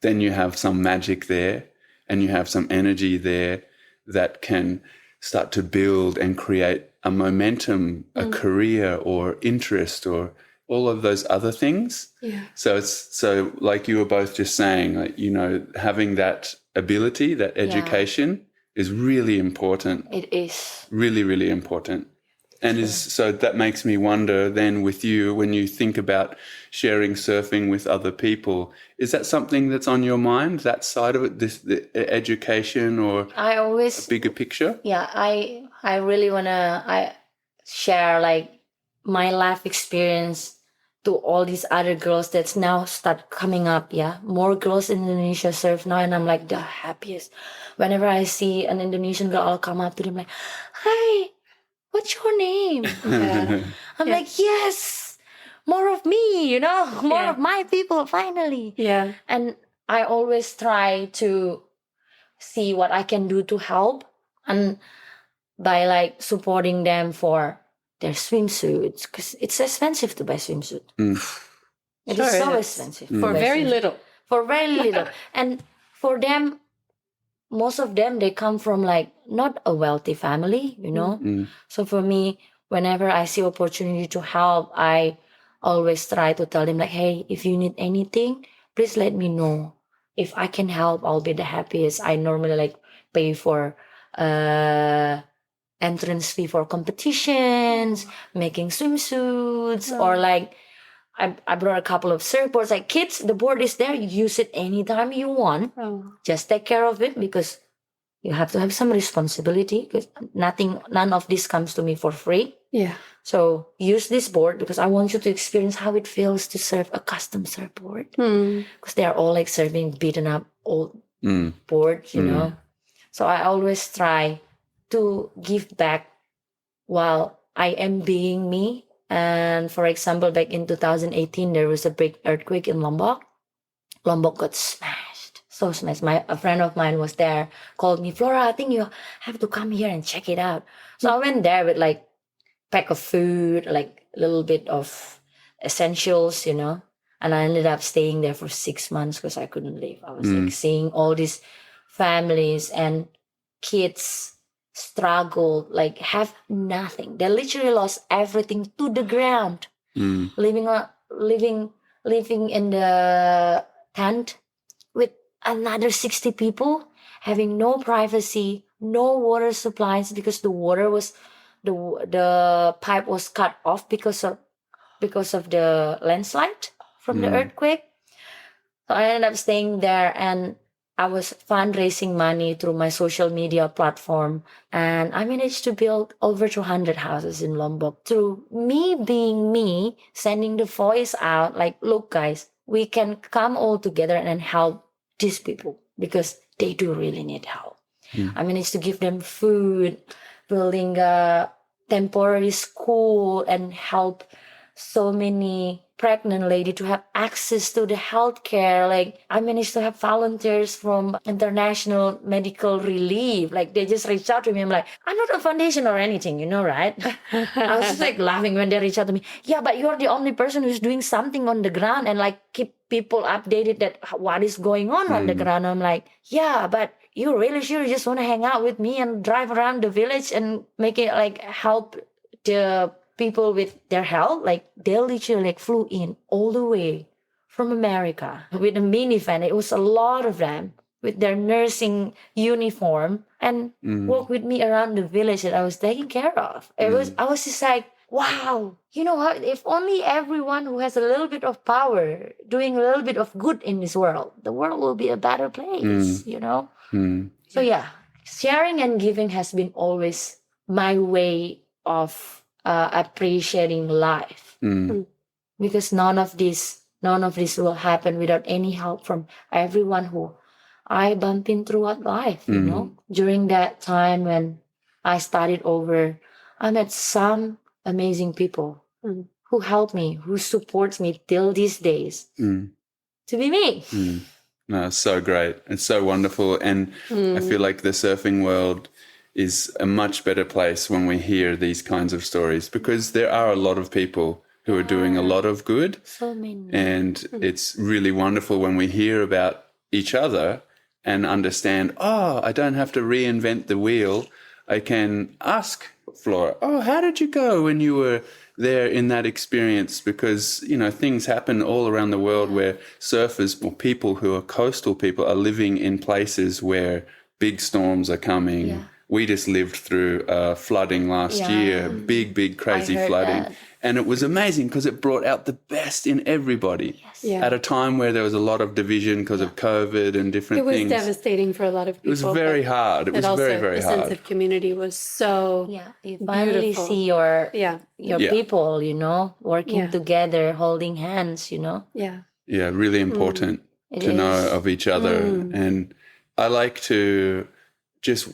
then you have some magic there and you have some energy there that can start to build and create a momentum, a career or interest or all of those other things. Yeah. So like you were both just saying, like, having that ability, that education is really important. It is. Really, really important. And so that makes me wonder then with you, when you think about sharing surfing with other people, is that something that's on your mind, that side of it, the education or a bigger picture? Yeah, I really want to share like my life experience to all these other girls that's now start coming up. Yeah, more girls in Indonesia surf now, and I'm like the happiest. Whenever I see an Indonesian girl, I'll come up to them like, "Hi, what's your name?" I'm like, yes, more of me, more of my people finally. Yeah. And I always try to see what I can do to help, and by like supporting them for their swimsuits, because it's expensive to buy swimsuit. It is so expensive. For very little. For very little. And for them, most of them, they come from like not a wealthy family, So for me, whenever I see opportunity to help, I always try to tell them like, hey, if you need anything, please let me know. If I can help, I'll be the happiest. I normally like pay for entrance fee for competitions, making swimsuits, or like I brought a couple of surfboards. Like, kids, the board is there. You use it anytime you want. Oh. Just take care of it because you have to have some responsibility because none of this comes to me for free. Yeah. So use this board because I want you to experience how it feels to surf a custom surfboard. Because they are all like surfing beaten up old boards, you know. So I always try to give back while I am being me. And for example, back in 2018, there was a big earthquake in Lombok. Lombok got smashed, so smashed. A friend of mine was there, called me, Flora, I think you have to come here and check it out. So I went there with like pack of food, like a little bit of essentials, you know. And I ended up staying there for 6 months because I couldn't leave. I was like seeing all these families and kids struggle, like have nothing. They literally lost everything to the ground. Living in the tent with another 60 people, having no privacy, no water supplies because the water was the pipe was cut off because of the landslide from the earthquake. So I ended up staying there and I was fundraising money through my social media platform, and I managed to build over 200 houses in Lombok through me being me, sending the voice out like, look guys, we can come all together and help these people because they do really need help. I managed to give them food, building a temporary school, and help so many pregnant lady to have access to the healthcare. Like, I managed to have volunteers from International Medical Relief. Like, they just reached out to me. I'm like, I'm not a foundation or anything, you know, right? I was just like laughing when they reached out to me. Yeah, but you're the only person who's doing something on the ground and like keep people updated that what is going on the ground. I'm like, yeah, but you really sure you just want to hang out with me and drive around the village and make it like help the people with their health? Like, they literally like flew in all the way from America with a minivan. It was a lot of them with their nursing uniform and walk with me around the village that I was taking care of. I was just like, wow, you know what? If only everyone who has a little bit of power doing a little bit of good in this world, the world will be a better place, you know? So yeah, sharing and giving has been always my way of appreciating life, because none of this will happen without any help from everyone who I bump in throughout life. You know, during that time when I started over, I met some amazing people who helped me, who supports me till these days to be me. No, it's so great. It's so wonderful. And I feel like the surfing world is a much better place when we hear these kinds of stories, because there are a lot of people who are doing a lot of good. So many. And it's really wonderful when we hear about each other and understand, oh, I don't have to reinvent the wheel. I can ask Flora, oh, how did you go when you were there in that experience? Because, you know, things happen all around the world where surfers or people who are coastal people are living in places where big storms are coming. Yeah. We just lived through flooding last year, big, crazy flooding. That. And it was amazing because it brought out the best in everybody at a time where there was a lot of division because of COVID and different things. It was devastating for a lot of people. It was very hard. It was very, very hard. The sense of community was so you finally see your people, you know, working together, holding hands, you know. Yeah, really important to know of each other. And I like to just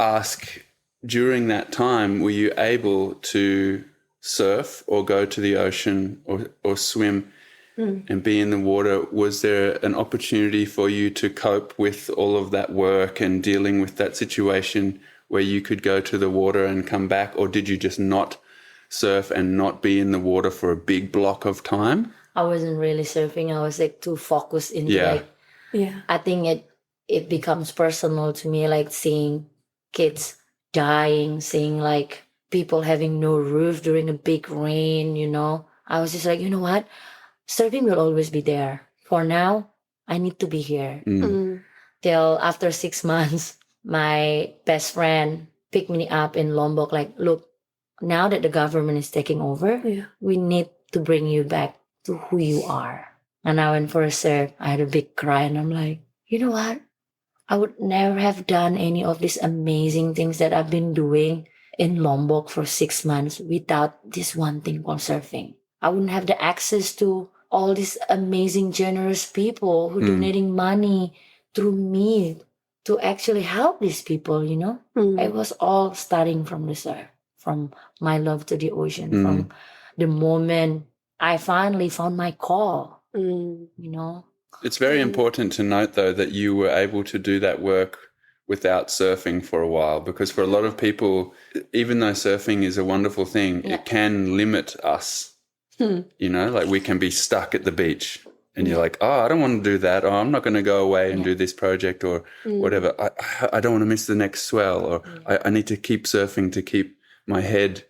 ask, during that time, were you able to surf or go to the ocean or swim and be in the water? Was there an opportunity for you to cope with all of that work and dealing with that situation where you could go to the water and come back? Or did you just not surf and not be in the water for a big block of time? I wasn't really surfing. I was like too focused into I think it becomes personal to me, like seeing kids dying, seeing like people having no roof during a big rain, you know. I was just like, you know what? Surfing will always be there. For now, I need to be here. Till after 6 months, my best friend picked me up in Lombok, like, look, now that the government is taking over, we need to bring you back to who you are. And I went for a surf. I had a big cry and I'm like, you know what? I would never have done any of these amazing things that I've been doing in Lombok for 6 months without this one thing called surfing. I wouldn't have the access to all these amazing, generous people who donating money through me to actually help these people, you know? It was all starting from the surf, from my love to the ocean, from the moment I finally found my call, you know? It's very important to note, though, that you were able to do that work without surfing for a while, because for a lot of people, even though surfing is a wonderful thing, it can limit us. You know, like we can be stuck at the beach and you're like, oh, I don't want to do that. Oh, I'm not going to go away and do this project or whatever. I don't want to miss the next swell, or I need to keep surfing to keep my head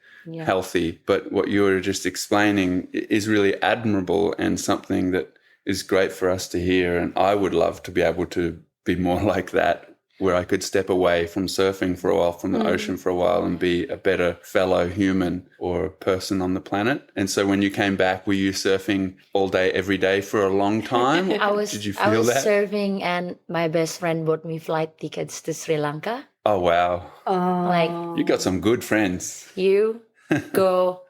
healthy. But what you were just explaining is really admirable and something that is great for us to hear. And I would love to be able to be more like that, where I could step away from surfing for a while, from the ocean for a while, and be a better fellow human or person on the planet. And so when you came back, were you surfing all day, every day for a long time? Did you feel that? Surfing, and my best friend bought me flight tickets to Sri Lanka. Oh, wow. Like, You got some good friends. you go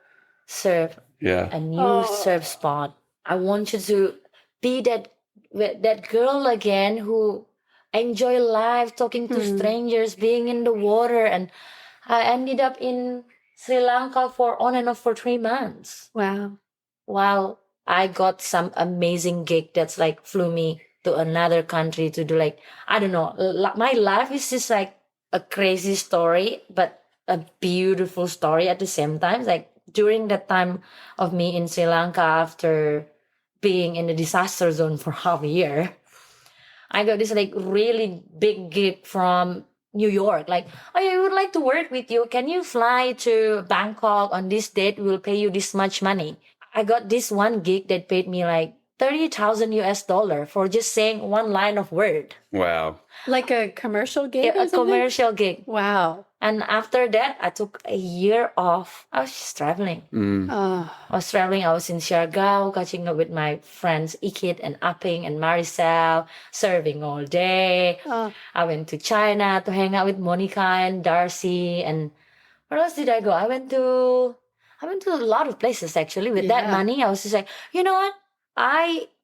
surf a new surf spot. I want you to be that girl again who enjoy life, talking to strangers, being in the water. And I ended up in Sri Lanka for on and off for 3 months. Wow. While I got some amazing gig that's like flew me to another country to do like, I don't know, my life is just like a crazy story, but a beautiful story at the same time. Like during that time of me in Sri Lanka, after being in the disaster zone for half a year, I got this like really big gig from New York. Like, oh, I would like to work with you. Can you fly to Bangkok on this date? We'll pay you this much money. I got this one gig that paid me like 30,000 US dollar for just saying one line of word. Wow. Like a commercial gig Yeah, or a something? commercial gig. Wow. And after that, I took a year off. I was just traveling. I was traveling. I was in Siargao, catching up with my friends Ikit and Aping and Maricel, serving all day. I went to China to hang out with Monica and Darcy. And where else did I go? I went to a lot of places actually. With that money, I was just like, you know what?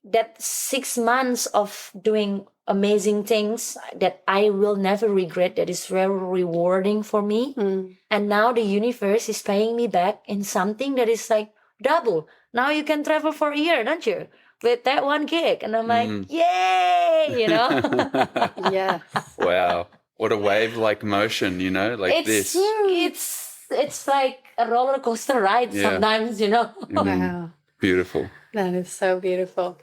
That 6 months of doing amazing things that I will never regret, that is very rewarding for me. And now the universe is paying me back in something that is like double. Now you can travel for a year, don't you? With that one gig. And I'm like, yay, you know? Yes. Wow. What a wave-like motion, you know, like this. It's like a roller coaster ride sometimes, you know? Wow. Beautiful. That is so beautiful.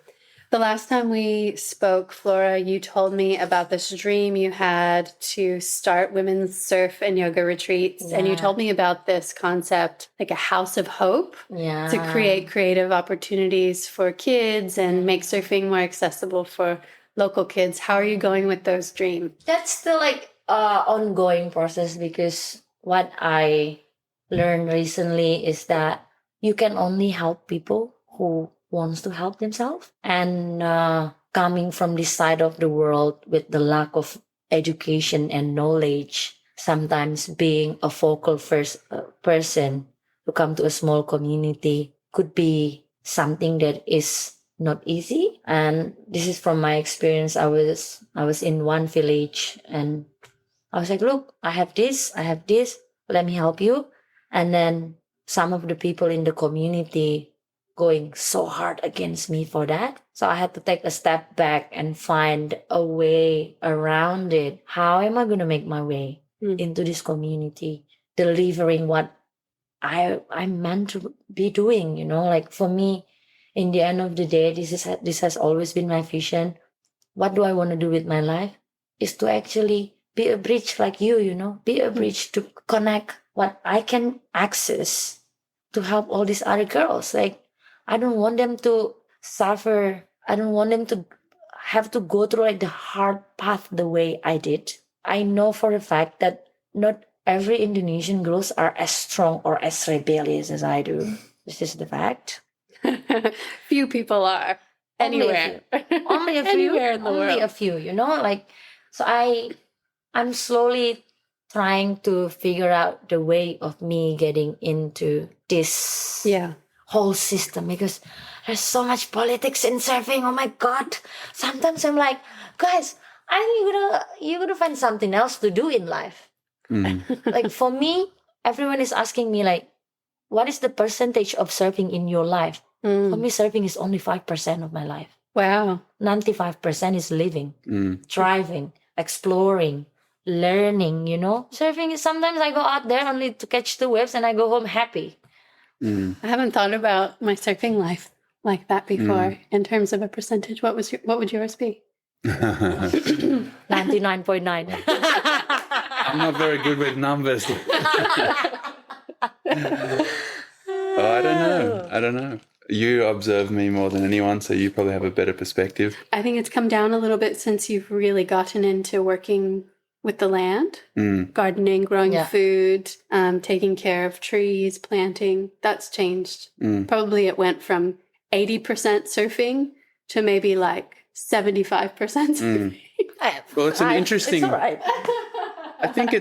The last time we spoke, Flora, you told me about this dream you had to start women's surf and yoga retreats. And you told me about this concept, like a house of hope, to create creative opportunities for kids and make surfing more accessible for local kids. How are you going with those dreams? That's still like ongoing process, because what I learned recently is that you can only help people who wants to help themselves. And coming from this side of the world with the lack of education and knowledge, sometimes being a focal first person to come to a small community could be something that is not easy. And this is from my experience. I was in one village and I was like, look, I have this, let me help you. And then some of the people in the community going so hard against me for that. So I had to take a step back and find a way around it. How am I going to make my way into this community, delivering what I'm meant to be doing, you know? Like for me, in the end of the day, this has always been my vision. What do I want to do with my life? Is to actually be a bridge like you know? Be a bridge to connect what I can access to help all these other girls. Like, I don't want them to suffer. I don't want them to have to go through like the hard path the way I did. I know for a fact that not every Indonesian girls are as strong or as rebellious as I do. This is the fact. Few people are. Anywhere. Only a few. Anywhere in the Only world. a few, like, so I'm slowly trying to figure out the way of me getting into this Yeah. whole system, because there's so much politics in surfing. Oh my God. Sometimes I'm like, guys, I think you're gonna find something else to do in life. Like, for me, everyone is asking me, like, what is the percentage of surfing in your life? For me, surfing is only 5% of my life. Wow. 95% is living, thriving, exploring, learning, Surfing is, sometimes I go out there only to catch the waves and I go home happy. I haven't thought about my surfing life like that before in terms of a percentage. What would yours be? 99.9. I'm not very good with numbers. I don't know. You observe me more than anyone, so you probably have a better perspective. I think it's come down a little bit since you've really gotten into working with the land, gardening, growing food, taking care of trees, planting. That's changed. Probably it went from 80% surfing to maybe like 75% surfing. Well, it's an interesting... It's all right. I think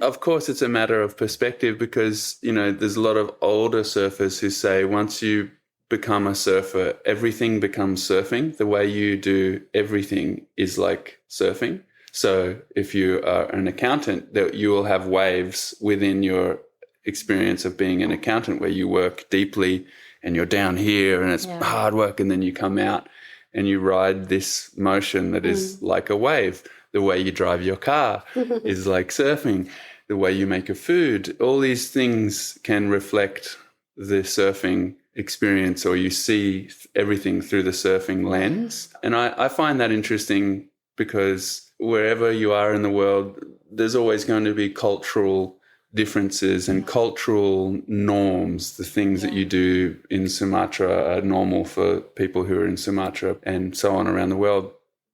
of course, it's a matter of perspective, because, there's a lot of older surfers who say once you become a surfer, everything becomes surfing. The way you do everything is like surfing. So if you are an accountant, that you will have waves within your experience of being an accountant where you work deeply and you're down here and it's hard work, and then you come out and you ride this motion that is like a wave. The way you drive your car is like surfing. The way you make your food, all these things can reflect the surfing experience, or you see everything through the surfing lens. And I find that interesting, because wherever you are in the world, there's always going to be cultural differences and cultural norms. The things that you do in Sumatra are normal for people who are in Sumatra, and so on around the world.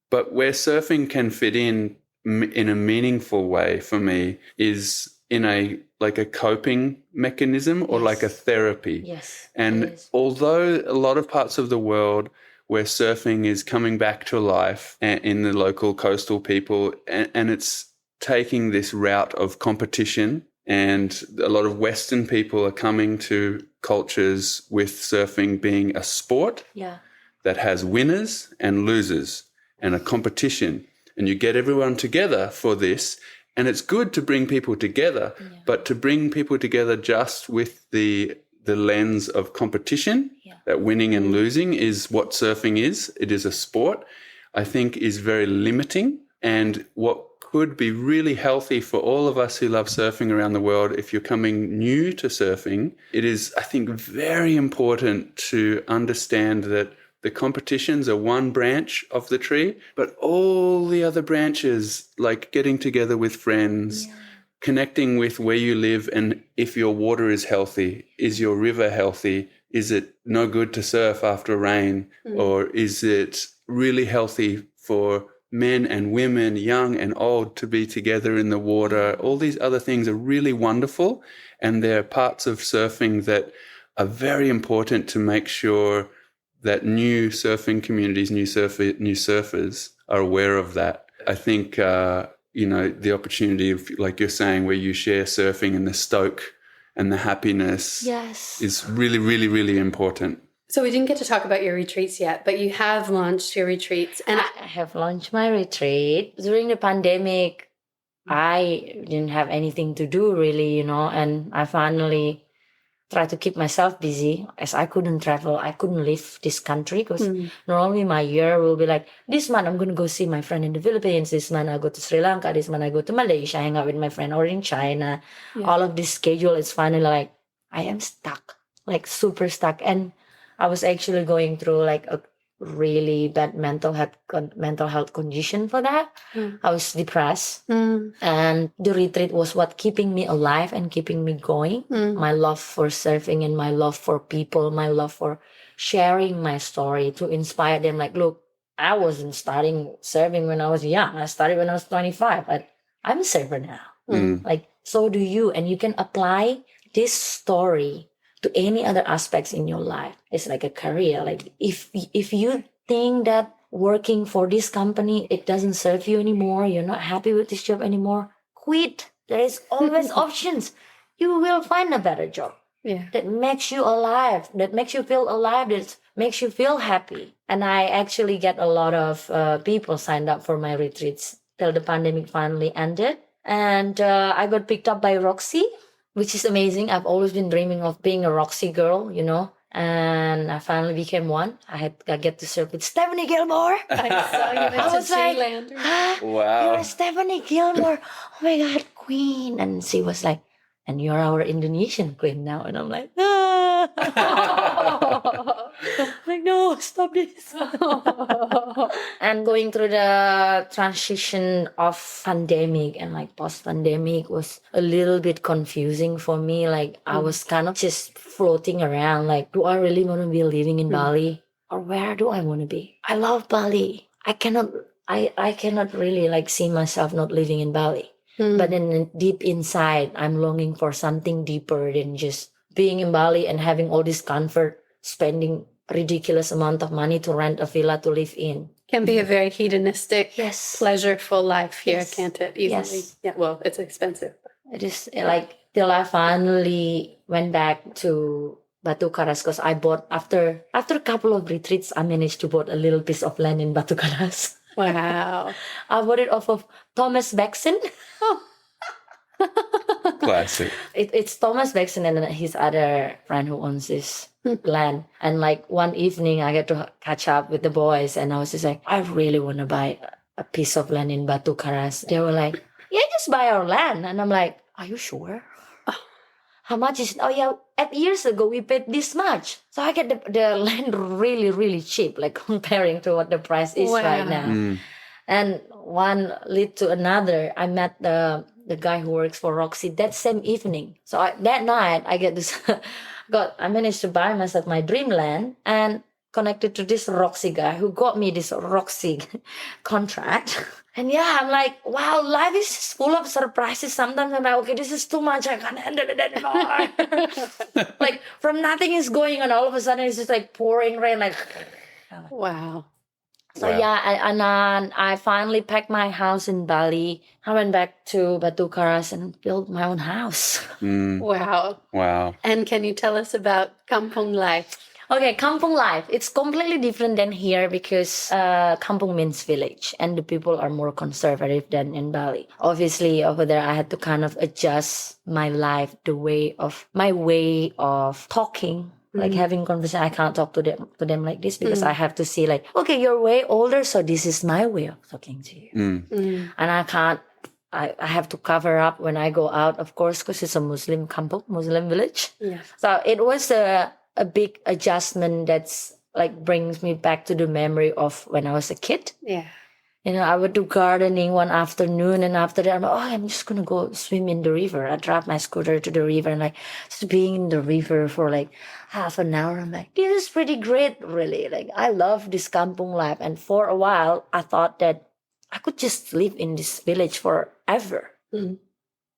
But where surfing can fit in a meaningful way for me is in a coping mechanism, or like a therapy. Yes. And although a lot of parts of the world where surfing is coming back to life in the local coastal people, and it's taking this route of competition, and a lot of Western people are coming to cultures with surfing being a sport that has winners and losers, and a competition, and you get everyone together for this, and it's good to bring people together, but to bring people together just with the lens of competition, that winning and losing is what surfing is. It is a sport, I think, is very limiting. And what could be really healthy for all of us who love surfing around the world, if you're coming new to surfing, it is, I think, very important to understand that the competitions are one branch of the tree, but all the other branches, like getting together with friends, connecting with where you live, and if your water is healthy, is your river healthy? Is it no good to surf after rain? Or is it really healthy for men and women, young and old, to be together in the water? All these other things are really wonderful, and they're parts of surfing that are very important to make sure that new surfing communities, new surfers are aware of that. I think, the opportunity of, like you're saying, where you share surfing and the stoke and the happiness is really, really, really important. So we didn't get to talk about your retreats yet, but you have launched your retreats. And I have launched my retreat. During the pandemic, I didn't have anything to do really, and I finally tried to keep myself busy, as I couldn't travel. I couldn't leave this country, because normally my year will be like, this month I'm going to go see my friend in the Philippines, this month I go to Sri Lanka, this month I go to Malaysia, hang out with my friend, or in China. All of this schedule is finally like, I am stuck, like super stuck. And I was actually going through like a really bad mental health condition for that. I was depressed, and the retreat was what keeping me alive and keeping me going. My love for surfing and my love for people, my love for sharing my story to inspire them. Like, look, I wasn't starting surfing when I was young. I started when I was 25, but I'm a surfer now. Like, so do you, and you can apply this story to any other aspects in your life. It's like a career. Like if you think that working for this company, it doesn't serve you anymore, you're not happy with this job anymore, quit. There is always options. You will find a better job. Yeah. That makes you alive, that makes you feel alive, that makes you feel happy. And I actually get a lot of people signed up for my retreats till the pandemic finally ended. And I got picked up by Roxy, which is amazing. I've always been dreaming of being a Roxy girl, you know. And I finally became one. I get to serve with Stephanie Gilmore. I saw you I was like, Wow. you're Stephanie Gilmore. Oh my God, queen. And she was like, and you're our Indonesian queen now. And I'm like, like, no, stop this. And going through the transition of pandemic and like post-pandemic was a little bit confusing for me. Like I was kind of just floating around. Like, do I really want to be living in Bali? Or where do I want to be? I love Bali. I cannot really like see myself not living in Bali. But then deep inside, I'm longing for something deeper than just being in Bali and having all this comfort, spending a ridiculous amount of money to rent a villa to live in. Can be a very hedonistic, Yes. pleasureful life here, Yes. can't it? Easily. Yes. Yeah. Well, it's expensive. It is like till I finally went back to Batu Karas, because I bought after a couple of retreats, I managed to bought a little piece of land in Batu Karas. Wow. I bought it off of Thomas Baxon. Classic. It's Thomas Baxon and his other friend who owns this land. And like one evening, I get to catch up with the boys, and I was just like, I really want to buy a piece of land in Batu Karas. They were like, yeah, just buy our land. And I'm like, are you sure? How much is it? Oh yeah, 8 years ago we paid this much. So I get the land really, really cheap, like comparing to what the price is right now. And one lead to another. I met the guy who works for Roxy that same evening. So that night I get this, I managed to buy myself my dream land and connected to this Roxy guy who got me this Roxy contract. And yeah, I'm like, wow, life is just full of surprises. Sometimes I'm like, okay, this is too much. I can't handle it anymore. Like from nothing is going on, all of a sudden it's just like pouring rain. Like, Wow. so yeah, I finally packed my house in Bali. I went back to Batu Karas and built my own house. Wow. Wow. And can you tell us about Kampung life? Okay, Kampung life. It's completely different than here because Kampung means village and the people are more conservative than in Bali. Obviously, over there, I had to kind of adjust my life, my way of talking. Like having conversation, I can't talk to them like this because I have to see like, okay, you're way older, so this is my way of talking to you. And I can't, I have to cover up when I go out, of course, because it's a Muslim kampung, Muslim village. Yeah. So it was a big adjustment that's like brings me back to the memory of when I was a kid. Yeah. You know, I would do gardening one afternoon, and after that, I'm just going to go swim in the river. I drive my scooter to the river and like just being in the river for like half an hour. I'm like, this is pretty great, really. Like, I love this kampung life. And for a while, I thought that I could just live in this village forever.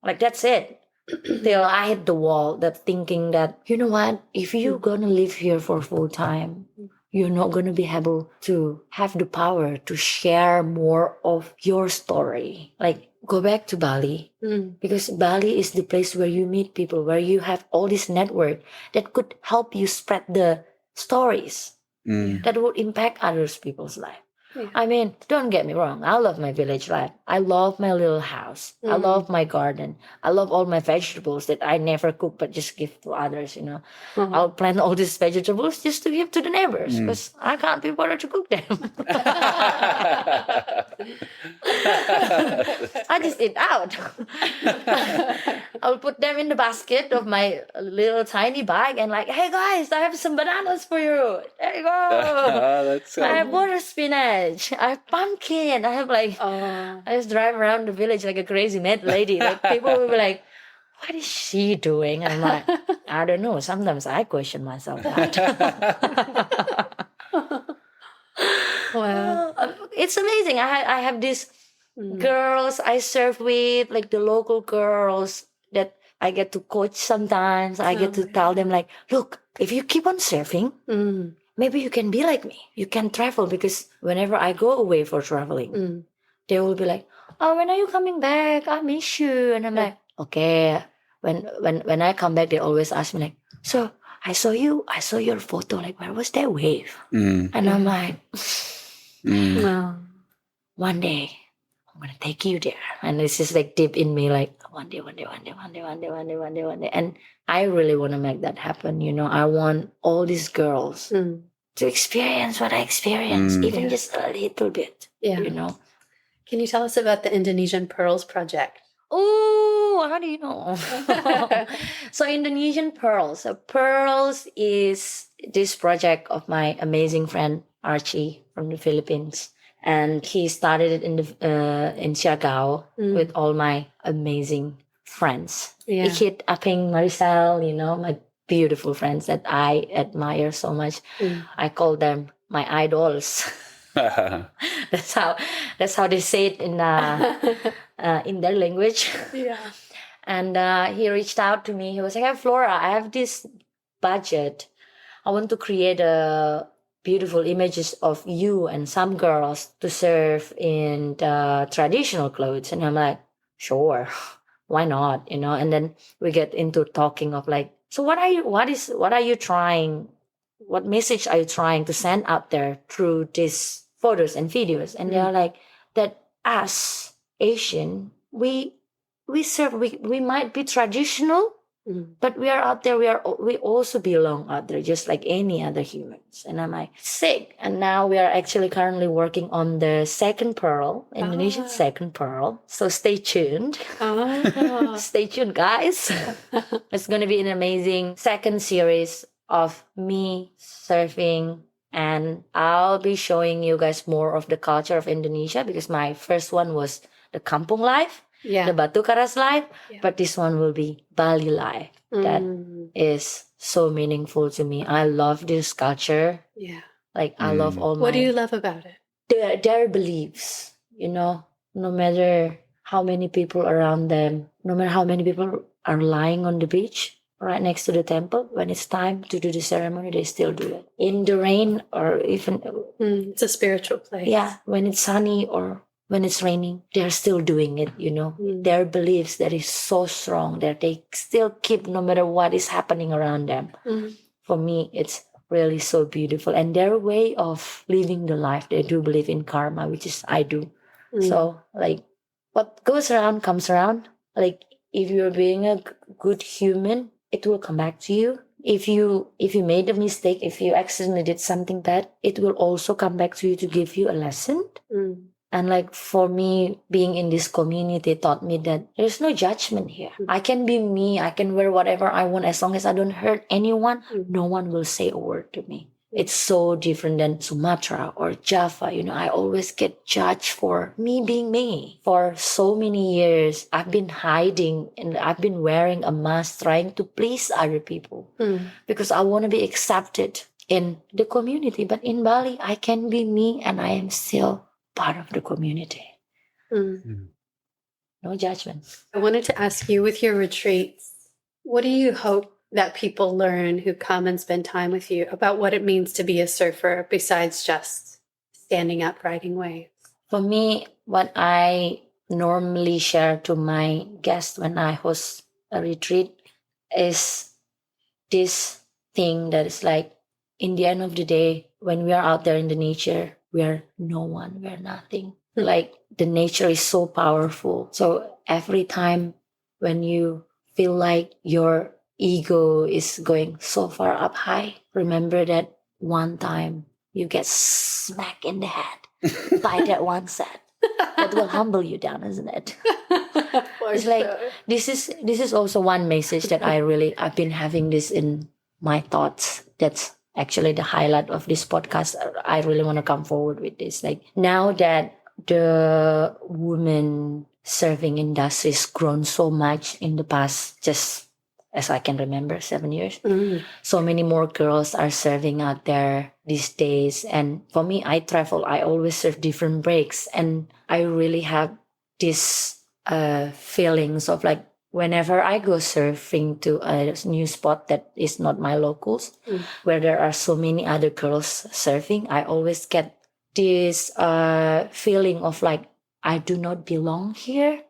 Like, that's it. Till I hit the wall, that thinking that, you know what, if you're going to live here for full time, you're not going to be able to have the power to share more of your story. Like, go back to Bali. Because Bali is the place where you meet people, where you have all this network that could help you spread the stories that would impact others people's life. Yeah. I mean, don't get me wrong. I love my village life. I love my little house. I love my garden. I love all my vegetables that I never cook but just give to others, you know. I'll plant all these vegetables just to give to the neighbors because I can't be bothered to cook them. I just eat out. I'll put them in the basket of my little tiny bag and like, hey guys, I have some bananas for you. There you go. That's I have water spinach. I have pumpkin. I have like, I just drive around the village like a crazy mad lady. Like people will be like, what is she doing? And I'm like, I don't know. Sometimes I question myself that. Wow. It's amazing. I have these girls I serve with, like the local girls that I get to coach sometimes. I get to tell them like, look, if you keep on surfing, maybe you can be like me. You can travel, because whenever I go away for traveling, they will be like, oh, when are you coming back? I miss you. And I'm like, okay. When I come back, they always ask me like, so I saw your photo. Like, where was that wave? And I'm like, one day I'm gonna take you there. And it's just like deep in me, like one day. And I really want to make that happen. I want all these girls to experience what I experienced, even just a little bit. Can you tell us about the Indonesian Pearls Project? Oh, how do you know? So Indonesian Pearls. So Pearls is this project of my amazing friend Archie from the Philippines. And he started it in Siargao with all my amazing friends. Ikit, Aping, Maricel, my beautiful friends that I admire so much. I call them my idols. That's how they say it in their language. And he reached out to me. He was like, "Hey, Flora, I have this budget. I want to create beautiful images of you and some girls to serve in the traditional clothes." And I'm like, sure, why not? And then we get into talking of like, so what are you trying? What message are you trying to send out there through these photos and videos? And they're like, that us Asian, we serve, we might be traditional, but we are out there. We also belong out there, just like any other humans. And I'm like, sick. And now we are actually currently working on the second pearl, Indonesian second pearl. So stay tuned. Stay tuned, guys. It's going to be an amazing second series of me surfing. And I'll be showing you guys more of the culture of Indonesia, because my first one was the Kampung life. The Batu Karas life, but this one will be Bali life. That is so meaningful to me. I love this culture. Like I love all What do you love about it? Their beliefs, no matter how many people around them, no matter how many people are lying on the beach right next to the temple, when it's time to do the ceremony, they still do it. In the rain, or even it's a spiritual place. Yeah, when it's sunny or when it's raining, they're still doing it, Their beliefs that is so strong that they still keep no matter what is happening around them. For me, it's really so beautiful. And their way of living the life, they do believe in karma, which is I do. So like what goes around comes around. Like if you're being a good human, it will come back to you. If you made a mistake, if you accidentally did something bad, it will also come back to you to give you a lesson. And like for me, being in this community taught me that there's no judgment here. I can be me. I can wear whatever I want. As long as I don't hurt anyone, no one will say a word to me. It's so different than Sumatra or Java. I always get judged for me being me. For so many years, I've been hiding and I've been wearing a mask trying to please other people because I want to be accepted in the community. But in Bali, I can be me and I am still part of the community. No judgment. I wanted to ask you, with your retreats, what do you hope that people learn who come and spend time with you about what it means to be a surfer besides just standing up riding waves? For me, what I normally share to my guests when I host a retreat is this thing that is like, in the end of the day, when we are out there in the nature, we are no one, we are nothing. Like the nature is so powerful. So every time when you feel like your ego is going so far up high, remember that one time you get smacked in the head by that one set. That will humble you down, isn't it? It's like this is also one message that I've been having this in my thoughts. That's actually the highlight of this podcast. I really want to come forward with this. Like now that the women surfing industry has grown so much in the past, just as I can remember, 7 years. So many more girls are surfing out there these days. And for me, I travel. I always surf different breaks. And I really have this feelings of like, whenever I go surfing to a new spot that is not my locals, where there are so many other girls surfing, I always get this feeling of like, I do not belong here.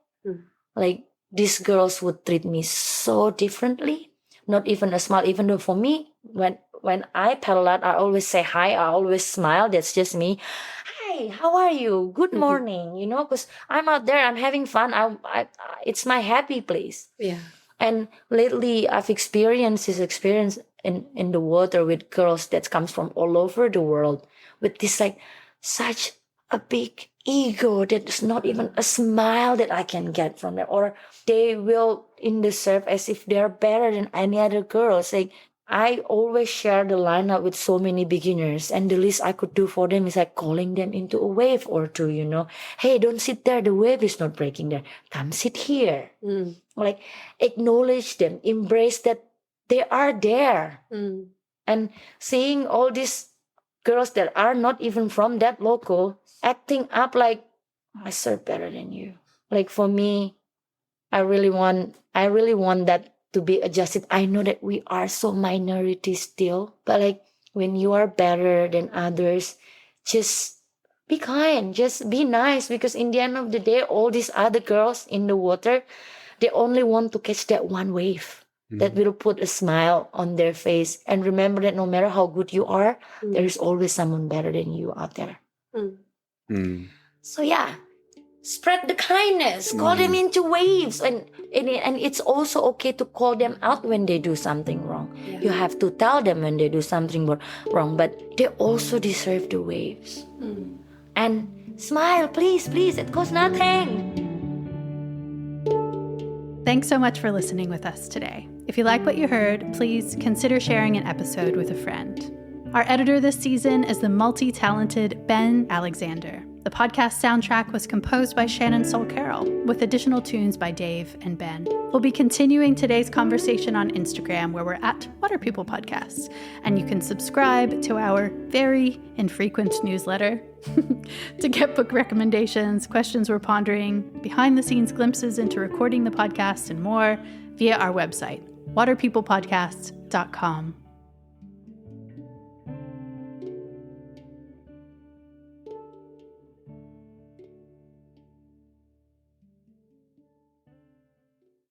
Like, these girls would treat me so differently. Not even a smile, even though for me, when I paddle out, I always say hi, I always smile. That's just me. Hi, how are you? Good morning. You know, because I'm out there, I'm having fun. I it's my happy place. Yeah. And lately, I've experienced this experience in the water with girls that comes from all over the world with this like such a big ego that is not even a smile that I can get from them. Or they will in the surf as if they're better than any other girls. Like, I always share the lineup with so many beginners, and the least I could do for them is like calling them into a wave or two, you know. Hey, don't sit there. The wave is not breaking there. Come sit here. Like, acknowledge them, embrace that they are there. And seeing all these girls that are not even from that local acting up like, I surf better than you. Like, for me, I really want that to be adjusted. I know that we are so minority still, but like, when you are better than others, just be kind, just be nice, because in the end of the day, all these other girls in the water, they only want to catch that one wave that will put a smile on their face. And remember that no matter how good you are, there is always someone better than you out there. So yeah, spread the kindness, call them into waves, and it's also okay to call them out when they do something wrong. You have to tell them when they do something wrong, but they also deserve the waves. And smile, please, it costs nothing. Thanks so much for listening with us today. If you like what you heard, please consider sharing an episode with a friend. Our editor this season is the multi-talented Ben Alexander. The podcast soundtrack was composed by Shannon Soul Carroll, with additional tunes by Dave and Ben. We'll be continuing today's conversation on Instagram, where we're at Water People Podcasts, and you can subscribe to our very infrequent newsletter to get book recommendations, questions we're pondering, behind-the-scenes glimpses into recording the podcast, and more via our website, waterpeoplepodcasts.com.